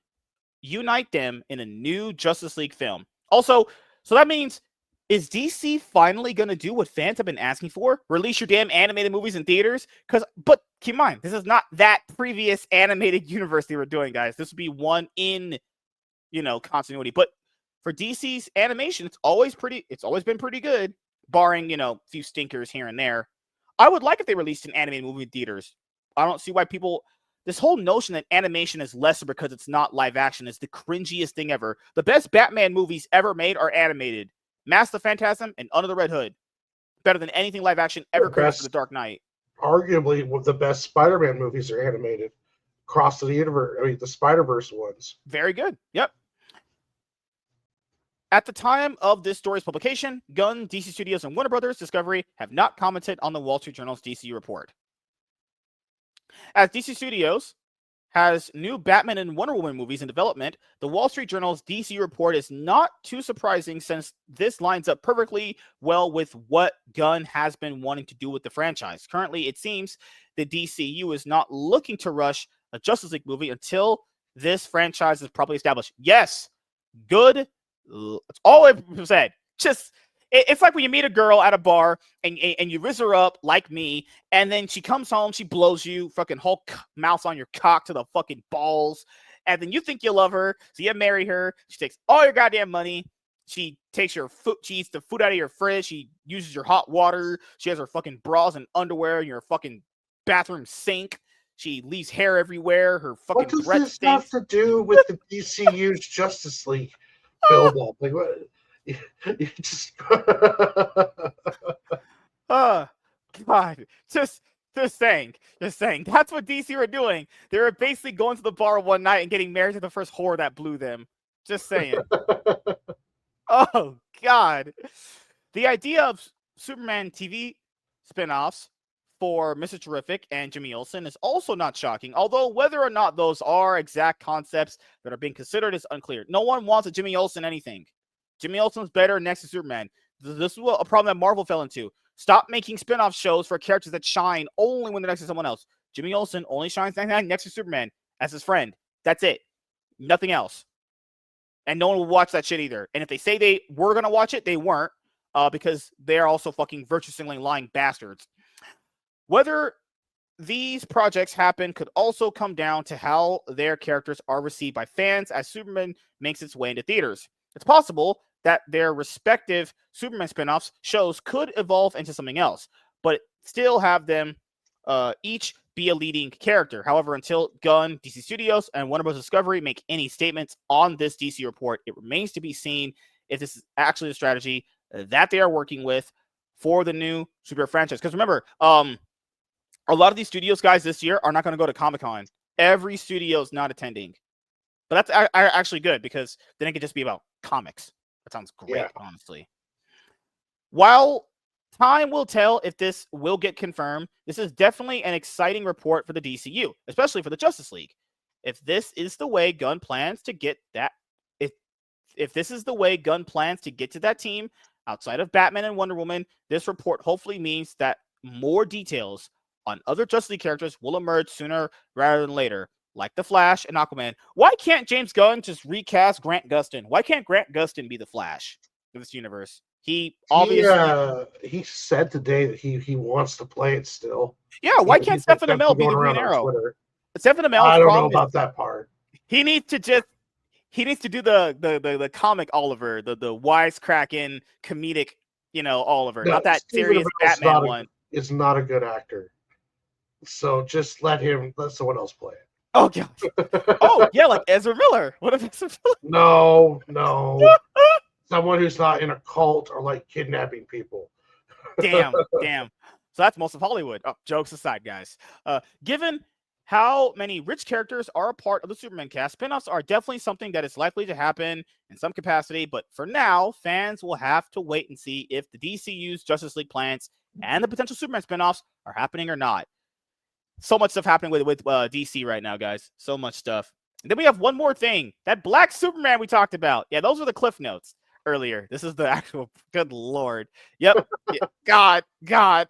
unite them in a new Justice League film. Also, so that means, is DC finally going to do what fans have been asking for? Release your damn animated movies in theaters? But keep in mind, this is not that previous animated universe they were doing, guys. This would be one in, continuity. But for DC's animation, it's always been pretty good, barring, a few stinkers here and there. I would like if they released an animated movie in theaters. I don't see why this whole notion that animation is lesser because it's not live action is the cringiest thing ever. The best Batman movies ever made are animated. Mask the Phantasm and Under the Red Hood. better than anything live action ever The created best- for The Dark Knight. Arguably, one of the best Spider-Man movies are animated. Across the universe, I mean, the Spider-Verse ones. Very good. Yep. At the time of this story's publication, Gunn, DC Studios, and Warner Brothers Discovery have not commented on the Wall Street Journal's DC report. As DC Studios has new Batman and Wonder Woman movies in development, the Wall Street Journal's DC report is not too surprising since this lines up perfectly well with what Gunn has been wanting to do with the franchise. Currently, it seems the DCU is not looking to rush a Justice League movie until this franchise is properly established. Yes, good. That's all I've said. Just it's like when you meet a girl at a bar and you rizz her up like me, and then she comes home, she blows you, fucking Hulk mouse on your cock to the fucking balls, and then you think you love her, so you marry her. She takes all your goddamn money. She takes your food. She eats the food out of your fridge. She uses your hot water. She has her fucking bras and underwear in your fucking bathroom sink. She leaves hair everywhere. Her fucking What does breath this have stinks. to do with the DCU's Justice League build-up? Like, what? You just Oh, God. Just saying. That's what DC were doing. They were basically going to the bar one night and getting married to the first whore that blew them. Just saying. Oh, God. The idea of Superman TV spinoffs for Mr. Terrific and Jimmy Olsen is also not shocking, although whether or not those are exact concepts that are being considered is unclear. No one wants a Jimmy Olsen anything. Jimmy Olsen's better next to Superman. This is a problem that Marvel fell into. Stop making spin-off shows for characters that shine only when they're next to someone else. Jimmy Olsen only shines next to Superman as his friend. That's it. Nothing else. And no one will watch that shit either. And if they say they were going to watch it, they weren't, because they're also fucking virtue signaling lying bastards. Whether these projects happen could also come down to how their characters are received by fans as Superman makes its way into theaters. It's possible that their respective Superman spinoffs shows could evolve into something else, but still have them each be a leading character. However, until Gunn, DC Studios, and Warner Bros. Discovery make any statements on this DC report, it remains to be seen if this is actually the strategy that they are working with for the new Superhero franchise. Because remember, a lot of these studios guys this year are not going to go to Comic-Con. Every studio is not attending. But that's actually good, because then it could just be about comics. That sounds great, honestly. While time will tell if this will get confirmed, this is definitely an exciting report for the DCU, especially for the Justice League. If this is the way Gunn plans to get that, if this is the way Gunn plans to get to that team outside of Batman and Wonder Woman, this report hopefully means that more details on other Justice League characters will emerge sooner rather than later, like the Flash and Aquaman. Why can't James Gunn just recast Grant Gustin? Why can't Grant Gustin be the Flash of this universe? He obviously he said today that he wants to play it still. Yeah, why can't Stephen Amell be the Green Arrow? Stephen Amell, I don't know about that part. He needs to do the comic Oliver, the wisecracking comedic, Oliver, not that serious Batman one. Is not a good actor. So just let someone else play it. Oh god. Oh yeah, like Ezra Miller. What if Ezra Miller? No. Someone who's not in a cult or like kidnapping people. Damn. So that's most of Hollywood. Oh, jokes aside, guys. Given how many rich characters are a part of the Superman cast, spinoffs are definitely something that is likely to happen in some capacity. But for now, fans will have to wait and see if the DCU's Justice League plans and the potential Superman spinoffs are happening or not. So much stuff happening with DC right now, guys. So much stuff. And then we have one more thing. That Black Superman we talked about. Yeah, those were the cliff notes earlier. This is the actual, good Lord. Yep. God. No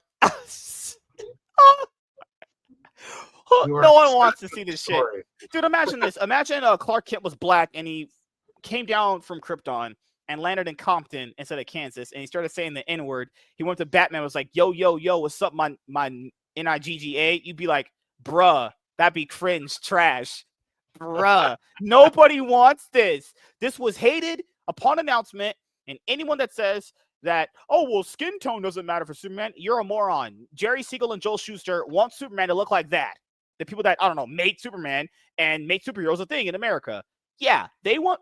one wants to see this shit. Dude, imagine this. Imagine Clark Kent was black and he came down from Krypton and landed in Compton instead of Kansas, and he started saying the N-word. He went to Batman, was like, yo, what's up, my NIGGA? You'd be like, bruh, that'd be cringe trash. Bruh. Nobody wants this. This was hated upon announcement, and anyone that says that, oh, well, skin tone doesn't matter for Superman, you're a moron. Jerry Siegel and Joel Shuster want Superman to look like that. The people that, I don't know, made Superman and made superheroes a thing in America. Yeah, they want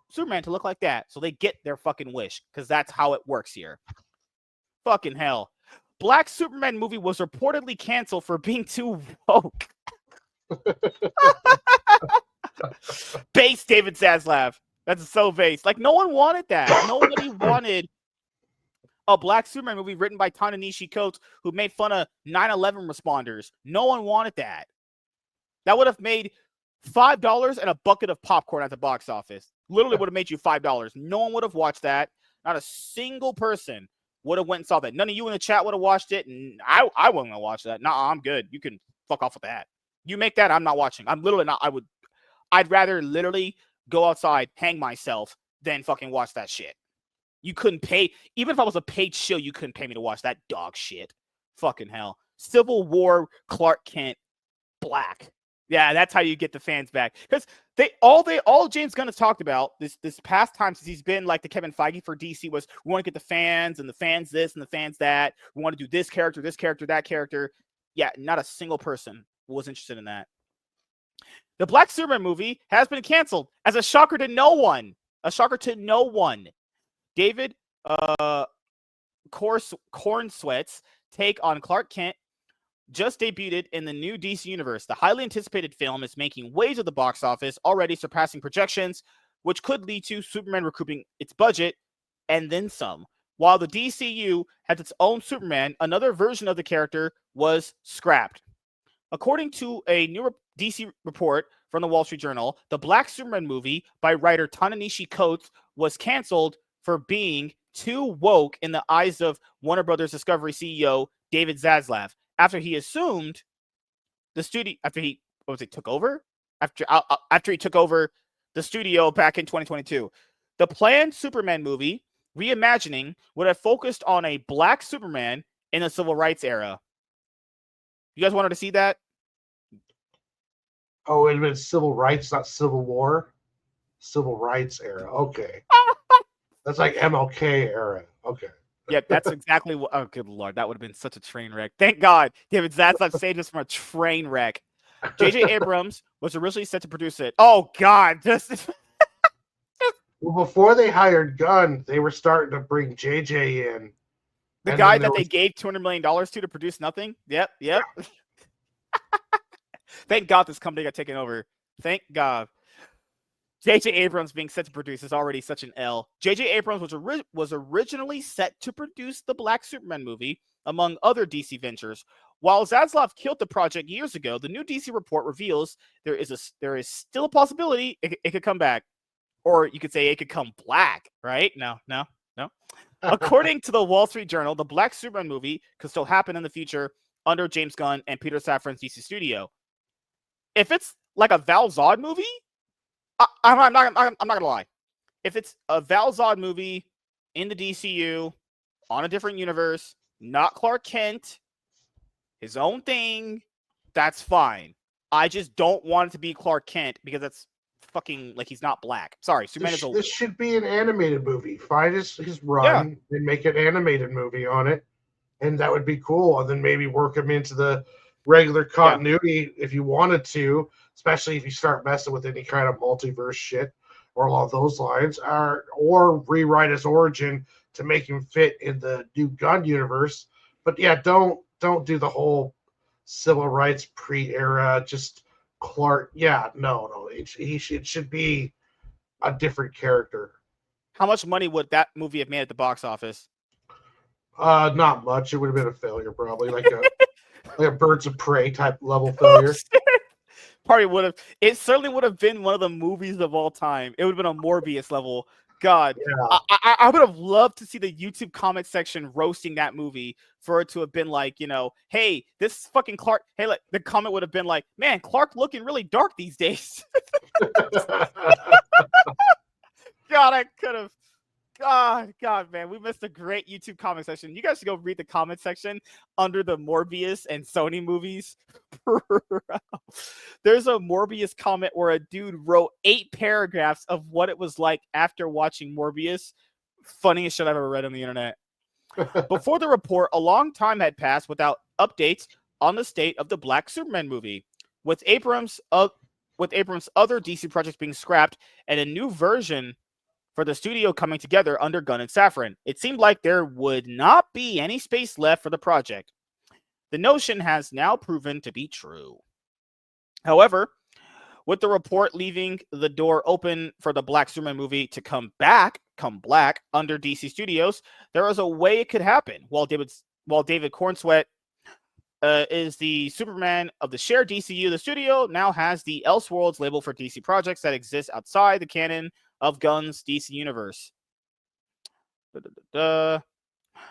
Superman to look like that, so they get their fucking wish, because that's how it works here. Fucking hell. Black Superman movie was reportedly canceled for being too woke. Base David Zaslav. That's so base. Like, no one wanted that. Nobody wanted a Black Superman movie written by Ta-Nehisi Coates who made fun of 9/11 responders. No one wanted that. That would have made $5 and a bucket of popcorn at the box office. Literally would have made you $5. No one would have watched that. Not a single person would have went and saw that. None of you in the chat would have watched it, and I wouldn't have watched that. Nah, I'm good. You can fuck off with that. You make that, I'm not watching. I'm literally not. I'd rather literally go outside, hang myself, than fucking watch that shit. You couldn't pay, even if I was a paid show, you couldn't pay me to watch that dog shit. Fucking hell. Civil War, Clark Kent, Black. Yeah, that's how you get the fans back. Because all James Gunn has talked about this past time since he's been like the Kevin Feige for DC was we want to get the fans and the fans this and the fans that. We want to do this character, that character. Yeah, not a single person was interested in that. The Black Superman movie has been canceled as a shocker to no one. A shocker to no one. David Cornsweet's take on Clark Kent just debuted in the new DC universe. The highly anticipated film is making waves at the box office, already surpassing projections, which could lead to Superman recouping its budget and then some. While the DCU has its own Superman, another version of the character was scrapped. According to a new DC report from the Wall Street Journal, the Black Superman movie by writer Ta-Nehisi Coates was canceled for being too woke in the eyes of Warner Brothers Discovery CEO David Zaslav after he assumed the studio after he took over the studio back in 2022. The planned Superman movie reimagining would have focused on a Black Superman in the civil rights era. You guys wanted to see that? Oh, it was civil rights, not civil war. Civil rights era. Okay. That's like MLK era. Okay. Yep, that's exactly what. Oh, good Lord. That would have been such a train wreck. Thank God David Zaslav saved us from a train wreck. J.J. Abrams was originally set to produce it. Oh, God. Well, before they hired Gunn, they were starting to bring JJ in. The guy that they gave $200 million to produce nothing? Yep. Thank God this company got taken over. Thank God. J.J. Abrams being set to produce is already such an L. J.J. Abrams was originally set to produce the Black Superman movie, among other DC ventures. While Zaslav killed the project years ago, the new DC report reveals there is still a possibility it could come back. Or you could say it could come black, right? No. According to the Wall Street Journal, the Black Superman movie could still happen in the future under James Gunn and Peter Safran's DC studio. If it's like a Val Zod movie, I'm not gonna lie. If it's a Val Zod movie in the DCU on a different universe, not Clark Kent, his own thing, that's fine. I just don't want it to be Clark Kent because that's fucking like he's not black. Sorry, Superman is this should be an animated movie. Find his run and make an animated movie on it, and that would be cool. And then maybe work him into the regular continuity if you wanted to, especially if you start messing with any kind of multiverse shit or along those lines, or rewrite his origin to make him fit in the new Gunn universe. But yeah, don't do the whole civil rights pre-era just Clark. Yeah, no, it should be a different character. How much money would that movie have made at the box office? Not much. It would have been a failure, probably like a Birds of Prey type level failure. Probably would have. It certainly would have been one of the movies of all time. It would have been a Morbius level. God, yeah. I would have loved to see the YouTube comment section roasting that movie for it to have been like, hey, this fucking Clark. Hey, like the comment would have been like, man, Clark looking really dark these days. God, I could have. God, man, we missed a great YouTube comment section. You guys should go read the comment section under the Morbius and Sony movies. There's a Morbius comment where a dude wrote 8 paragraphs of what it was like after watching Morbius. Funniest shit I've ever read on the internet. Before the report, a long time had passed without updates on the state of the Black Superman movie. With Abrams' other DC projects being scrapped and a new version for the studio coming together under Gunn and Safran. It seemed like there would not be any space left for the project. The notion has now proven to be true. However, with the report leaving the door open for the Black Superman movie to come black under DC Studios, there was a way it could happen. While David Cornsweet is the Superman of the shared DCU, the studio now has the Elseworlds label for DC projects that exist outside the canon of Gunn's DC universe.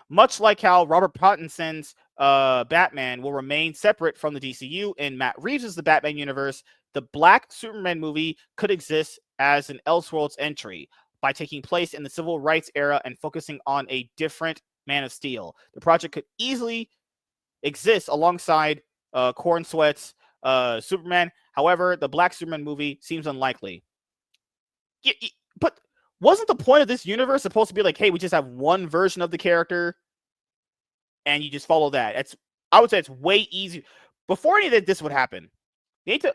Much like how Robert Pattinson's Batman will remain separate from the DCU in Matt Reeves' The Batman universe, the Black Superman movie could exist as an Elseworlds entry by taking place in the Civil Rights era and focusing on a different Man of Steel. The project could easily exist alongside Cornsweet's Superman. However, the Black Superman movie seems unlikely. But wasn't the point of this universe supposed to be like, hey, we just have one version of the character and you just follow that? I would say it's way easier. Before any of this would happen, they need to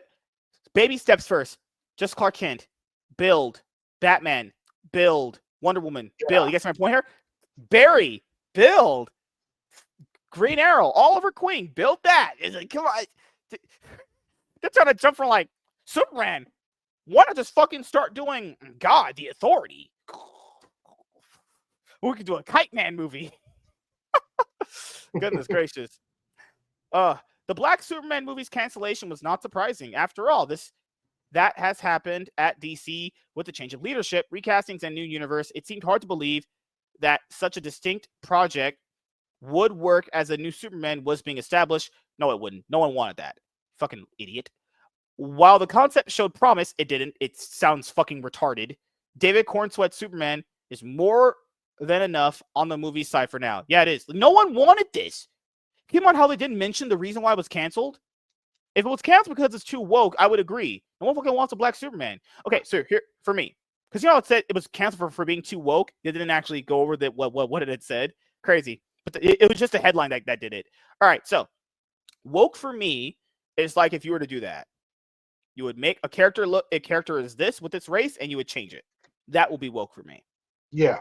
baby steps first. Just Clark Kent, build Batman, build Wonder Woman, build. You guys see my point here? Barry, build Green Arrow, Oliver Queen, build that. It's like, come on. They're trying to jump from like Superman. Why not just fucking start doing God, the Authority? We could do a Kite Man movie. Goodness gracious. The Black Superman movie's cancellation was not surprising. After all, that has happened at DC with the change of leadership, recastings, and new universe. It seemed hard to believe that such a distinct project would work as a new Superman was being established. No, it wouldn't. No one wanted that. Fucking idiot. While the concept showed promise, it didn't. It sounds fucking retarded. David Cornsweet's Superman is more than enough on the movie side for now. Yeah, it is. No one wanted this. Keep on how they didn't mention the reason why it was canceled. If it was canceled because it's too woke, I would agree. No one fucking wants a Black Superman. Okay, so here for me, because you know it said it was canceled for being too woke. They didn't actually go over what it had said. Crazy, but it was just a headline that did it. All right, so woke for me is like if you were to do that. You would make a character is this with its race, and you would change it. That will be woke for me. Yeah.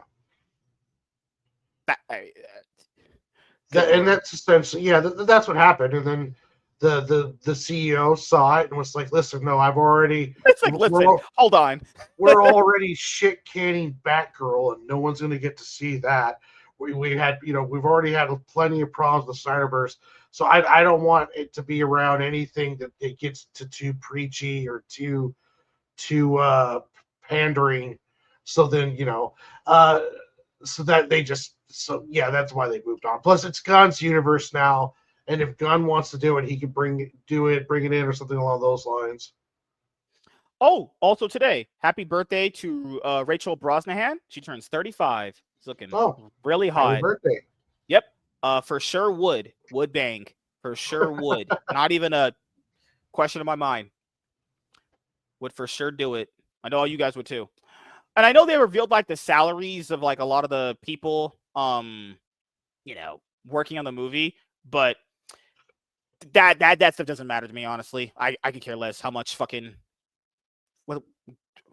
And that's essentially, that's what happened. And then the CEO saw it and was like, listen, no, I've already. It's like, listen, hold on. We're already shit canning Batgirl, and no one's going to get to see that. We had, we've already had plenty of problems with Snyderverse. So I don't want it to be around anything that it gets to too preachy or too pandering. So then, so that that's why they moved on. Plus, it's Gunn's universe now, and if Gunn wants to do it, he can bring it in or something along those lines. Oh, also today, happy birthday to Rachel Brosnahan. She turns 35. It's looking really hot. Happy birthday. Yep. For sure would bang. For sure would. Not even a question in my mind. Would for sure do it. I know all you guys would too. And I know they revealed like the salaries of like a lot of the people working on the movie, but that stuff doesn't matter to me, honestly. I could care less how much fucking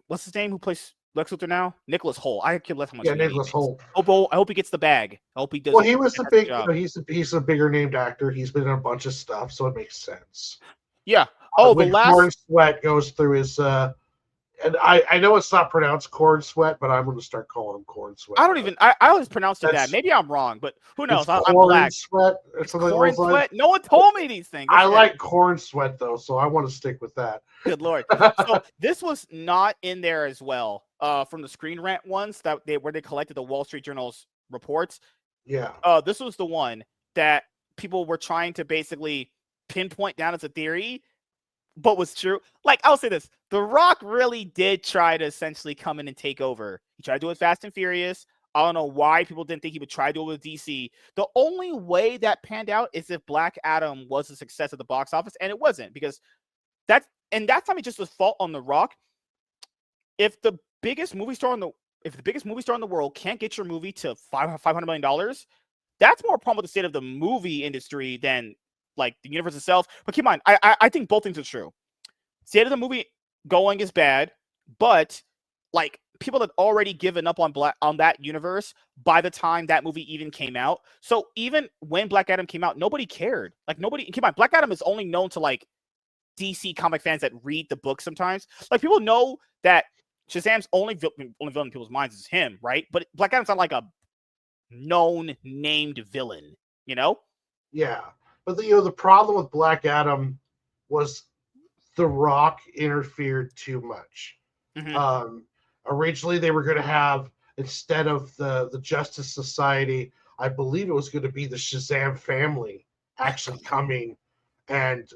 what's his name who plays Lex Luthor now? Nicholas Hoult. I could care less how much. Yeah, Nicholas Hoult. I hope he gets the bag. I hope he does. Well, he was the big. He's a bigger named actor. He's been in a bunch of stuff, so it makes sense. Yeah. Oh, the last Cornsweet goes through his. And I know it's not pronounced Cornsweet, but I'm going to start calling him Cornsweet. I always pronounced it that. Maybe I'm wrong, but who knows? I'm black. Sweat or something like that. No one told me these things. I like Cornsweet though, so I want to stick with that. Good Lord. So this was not in there as well. From the Screen Rant ones where they collected the Wall Street Journal's reports. Yeah. This was the one that people were trying to basically pinpoint down as a theory, but was true. Like, I'll say this. The Rock really did try to essentially come in and take over. He tried to do it Fast and Furious. I don't know why people didn't think he would try to do it with DC. The only way that panned out is if Black Adam was a success at the box office, and it wasn't, because that time it just was fault on The Rock. If the biggest movie star in the world can't get your movie to $500 million, that's more a problem with the state of the movie industry than like the universe itself. But keep in mind, I think both things are true. State of the movie going is bad, but like people had already given up on that universe by the time that movie even came out. So even when Black Adam came out, nobody cared. Like nobody. Keep in mind, Black Adam is only known to like DC comic fans that read the book sometimes. Like people know that Shazam's only villain in people's minds is him, right? But Black Adam's not like a known named villain, you know? Yeah, but the problem with Black Adam was The Rock interfered too much. Mhm. Originally, they were going to have, instead of the Justice Society, I believe it was going to be the Shazam family actually coming and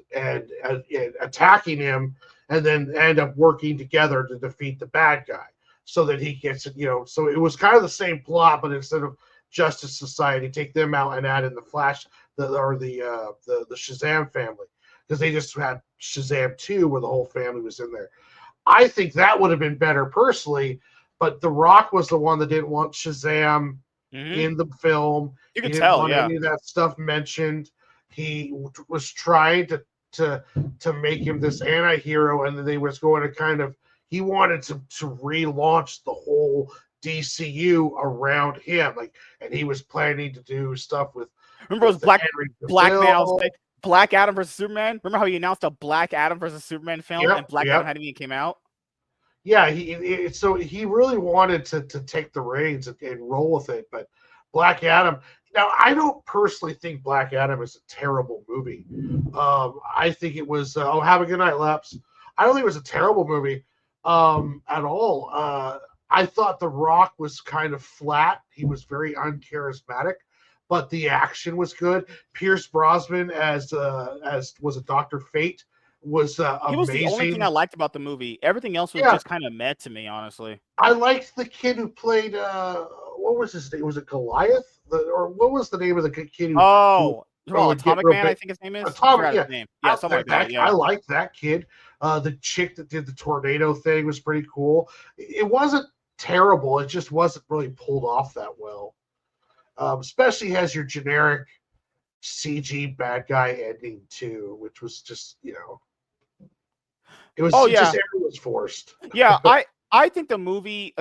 attacking him, and then end up working together to defeat the bad guy, so that he gets it. So it was kind of the same plot, but instead of Justice Society, take them out and add in the Flash, the Shazam family, because they just had Shazam 2 where the whole family was in there. I think that would have been better personally, but The Rock was the one that didn't want Shazam in the film. You He could didn't tell, want yeah. any of that stuff mentioned. He was trying to make him this anti-hero, and then they was going to kind of, he wanted to relaunch the whole DCU around him, and he was planning to do stuff with. Remember it was Henry Black Man? I was Cavill. like, Black Adam versus Superman. Remember how he announced a Black Adam versus Superman film, and Black Adam hadn't even came out? Yeah, so he really wanted to take the reins and roll with it, but Black Adam. Now, I don't personally think Black Adam is a terrible movie. I think it was. Have a good night, Laps. I don't think it was a terrible movie at all. I thought The Rock was kind of flat. He was very uncharismatic, but the action was good. Pierce Brosnan as was a Dr. Fate was amazing. He was the only thing I liked about the movie. Everything else was just kind of meh to me, honestly. I liked the kid who played. What was his name? Was it Goliath? Or what was the name of the kid? Atomic Man, I think his name is. Atomic, his name. Yeah, something like that. Yeah. I liked that kid. The chick that did the tornado thing was pretty cool. It wasn't terrible. It just wasn't really pulled off that well. Especially as your generic CG bad guy ending too, which was just it was just everyone's forced. Yeah, I think the movie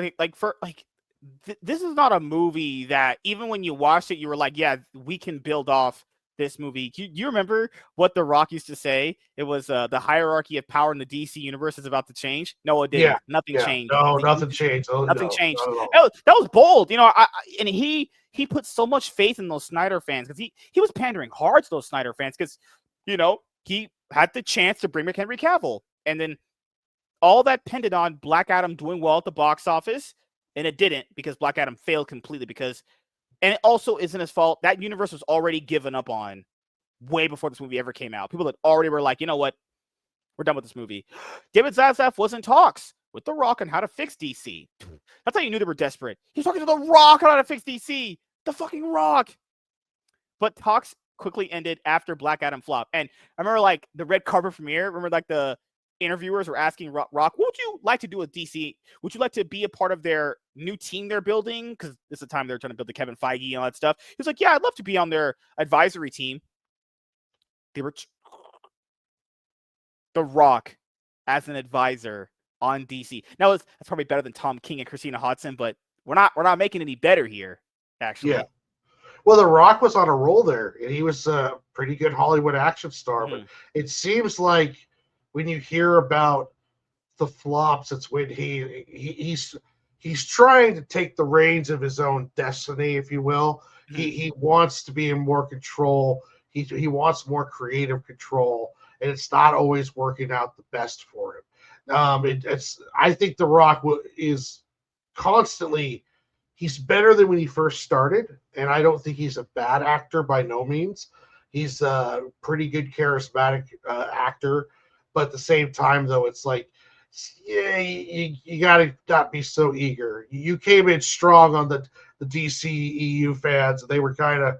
this is not a movie that even when you watched it, you were like, yeah, we can build off this movie. You remember what The Rock used to say? It was the hierarchy of power in the DC universe is about to change. No, it didn't. Yeah, nothing changed. No, nothing changed. Oh, nothing changed. That was bold. And he put so much faith in those Snyder fans because he was pandering hard to those Snyder fans because he had the chance to bring back Henry Cavill, and then all that depended on Black Adam doing well at the box office, and it didn't because Black Adam failed completely and it also isn't his fault. That universe was already given up on way before this movie ever came out. People that already were like, you know what? We're done with this movie. David Zaslav was in talks with The Rock on how to fix DC. That's how you knew they were desperate. He was talking to The Rock on how to fix DC. The fucking Rock. But talks quickly ended after Black Adam flopped. And I remember like the red carpet premiere. Remember like the interviewers were asking Rock, what would you like to do with DC? Would you like to be a part of their new team they're building? Because this is the time they're trying to build the Kevin Feige and all that stuff. He was like, yeah, I'd love to be on their advisory team. They were The Rock as an advisor on DC. Now that's probably better than Tom King and Christina Hodson, but we're not making any better here, actually. Yeah. Well, The Rock was on a roll there, and he was a pretty good Hollywood action star. But it seems like when you hear about the flops, it's when he's trying to take the reins of his own destiny, if you will. He wants to be in more control. He wants more creative control, and it's not always working out the best for him. I think The Rock is constantly. He's better than when he first started, and I don't think he's a bad actor by no means. He's a pretty good charismatic actor, but at the same time, though, it's like, yeah, you gotta not be so eager. You came in strong on the DCEU fans, and they were kind of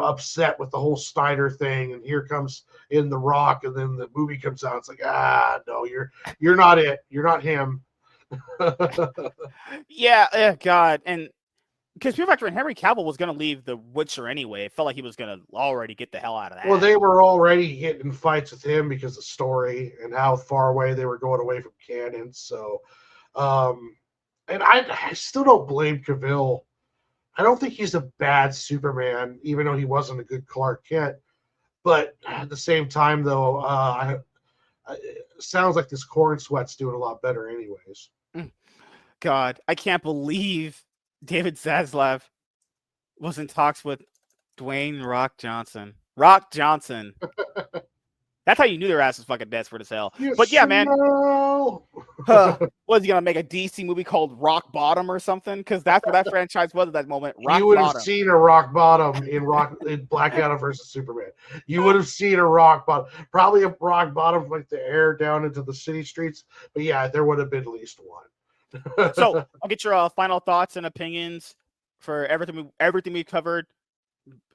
upset with the whole Snyder thing. And here comes in The Rock, and then the movie comes out. It's like, no, you're not it. You're not him. Yeah, God, and because people factor in Henry Cavill was going to leave The Witcher anyway. It felt like he was going to already get the hell out of that. Well, they were already getting fights with him because of story and how far away they were going away from canon. So And I still don't blame Cavill. I don't think he's a bad Superman, even though he wasn't a good Clark Kent. But at the same time, though, it sounds like this corn sweat's doing a lot better, anyways. God, I can't believe David Zaslav was in talks with Dwayne Rock Johnson. Rock Johnson. That's how you knew their ass was fucking desperate as hell. But yeah, man. Was he gonna make a DC movie called Rock Bottom or something? Because that's what that franchise was at that moment. Rock you would Bottom. have seen a Rock Bottom in Black Adam versus Superman. You would have seen a Rock Bottom, probably a Rock Bottom like the air down into the city streets. But yeah, there would have been at least one. So I'll get your final thoughts and opinions for everything we covered.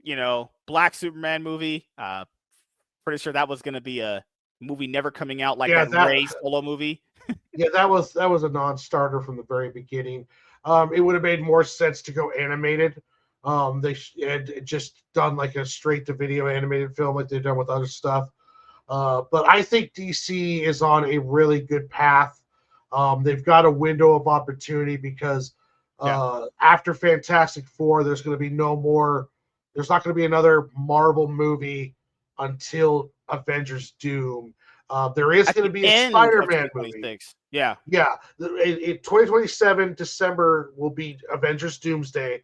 You know, Black Superman movie. Pretty sure that was going to be a movie never coming out like that Ray Solo movie. Yeah, that was a non-starter from the very beginning. It would have made more sense to go animated. They had just done like a straight-to-video animated film like they've done with other stuff. But I think DC is on a really good path. They've got a window of opportunity because after Fantastic Four, there's going to be no more. There's not going to be another Marvel movie until Avengers Doom. There is going to be a Spider-Man movie. Yeah. In 2027, December will be Avengers Doomsday.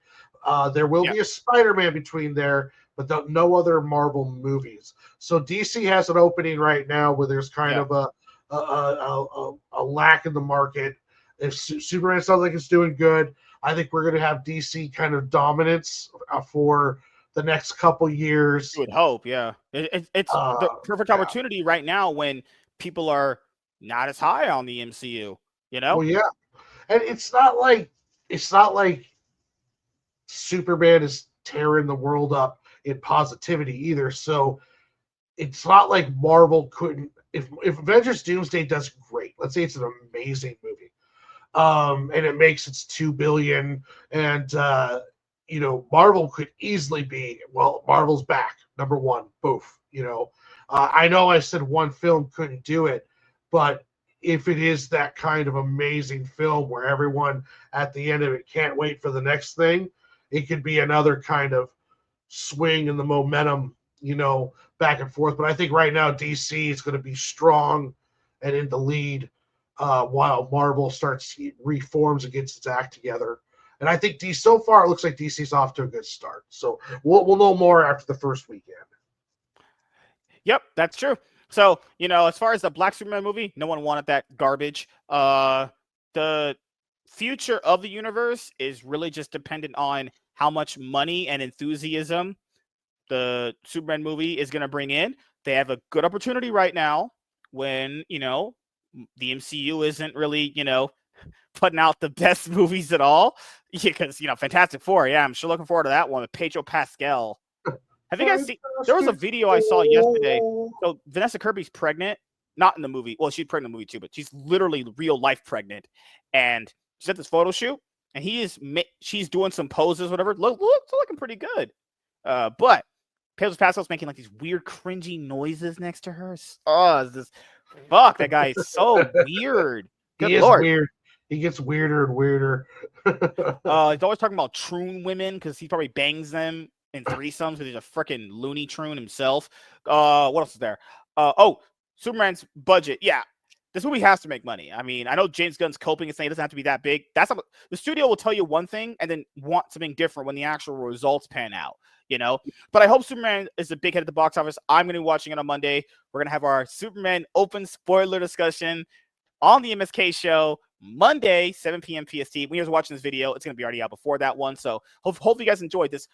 There will be a Spider-Man between there, but no other Marvel movies. So DC has an opening right now where there's kind of a lack in the market. If Superman sounds like it's doing good, I think we're going to have DC kind of dominance for the next couple years. You would hope, yeah. It's the perfect opportunity right now when people are not as high on the MCU, you know? Well, yeah. And it's not like Superman is tearing the world up in positivity either. So it's not like Marvel couldn't if Avengers Doomsday does great, let's say it's an amazing movie. And it makes its $2 billion and Marvel could easily be, Marvel's back, number one, boof, I know I said one film couldn't do it, but if it is that kind of amazing film where everyone at the end of it can't wait for the next thing, it could be another kind of swing in the momentum, back and forth. But I think right now DC is going to be strong and in the lead while Marvel reforms and gets its act together. And I think so far it looks like DC's off to a good start. So we'll know more after the first weekend. Yep, that's true. So, as far as the Black Superman movie, no one wanted that garbage. The future of the universe is really just dependent on how much money and enthusiasm the Superman movie is going to bring in. They have a good opportunity right now when, the MCU isn't really, putting out the best movies at all. Because, Fantastic Four, I'm sure looking forward to that one with Pedro Pascal. Have you guys seen? There was a video I saw yesterday. So Vanessa Kirby's pregnant, not in the movie. Well, she's pregnant in the movie too, but she's literally real life pregnant. And she's at this photo shoot, and she's doing some poses, whatever. Looking pretty good. But Pedro Pascal's making like these weird, cringy noises next to her. Fuck, that guy is so weird. Good Lord. Weird. He gets weirder and weirder. He's always talking about troon women because he probably bangs them in threesomes because he's a freaking Looney Troon himself. What else is there? Superman's budget. Yeah, this movie has to make money. I mean, I know James Gunn's coping and saying it doesn't have to be that big. The studio will tell you one thing and then want something different when the actual results pan out. But I hope Superman is a big hit at the box office. I'm going to be watching it on Monday. We're going to have our Superman open spoiler discussion on the MSK show Monday, 7 p.m. PST. When you're watching this video, it's going to be already out before that one. So hopefully you guys enjoyed this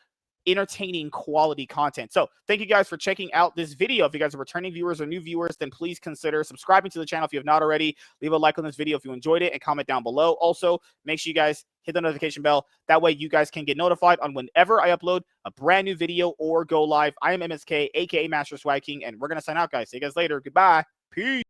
entertaining quality content. So thank you guys for checking out this video. If you guys are returning viewers or new viewers, then please consider subscribing to the channel if you have not already. Leave a like on this video if you enjoyed it and comment down below. Also, make sure you guys hit the notification bell. That way you guys can get notified on whenever I upload a brand new video or go live. I am MSK, aka Master Swag King, and we're going to sign out, guys. See you guys later. Goodbye. Peace.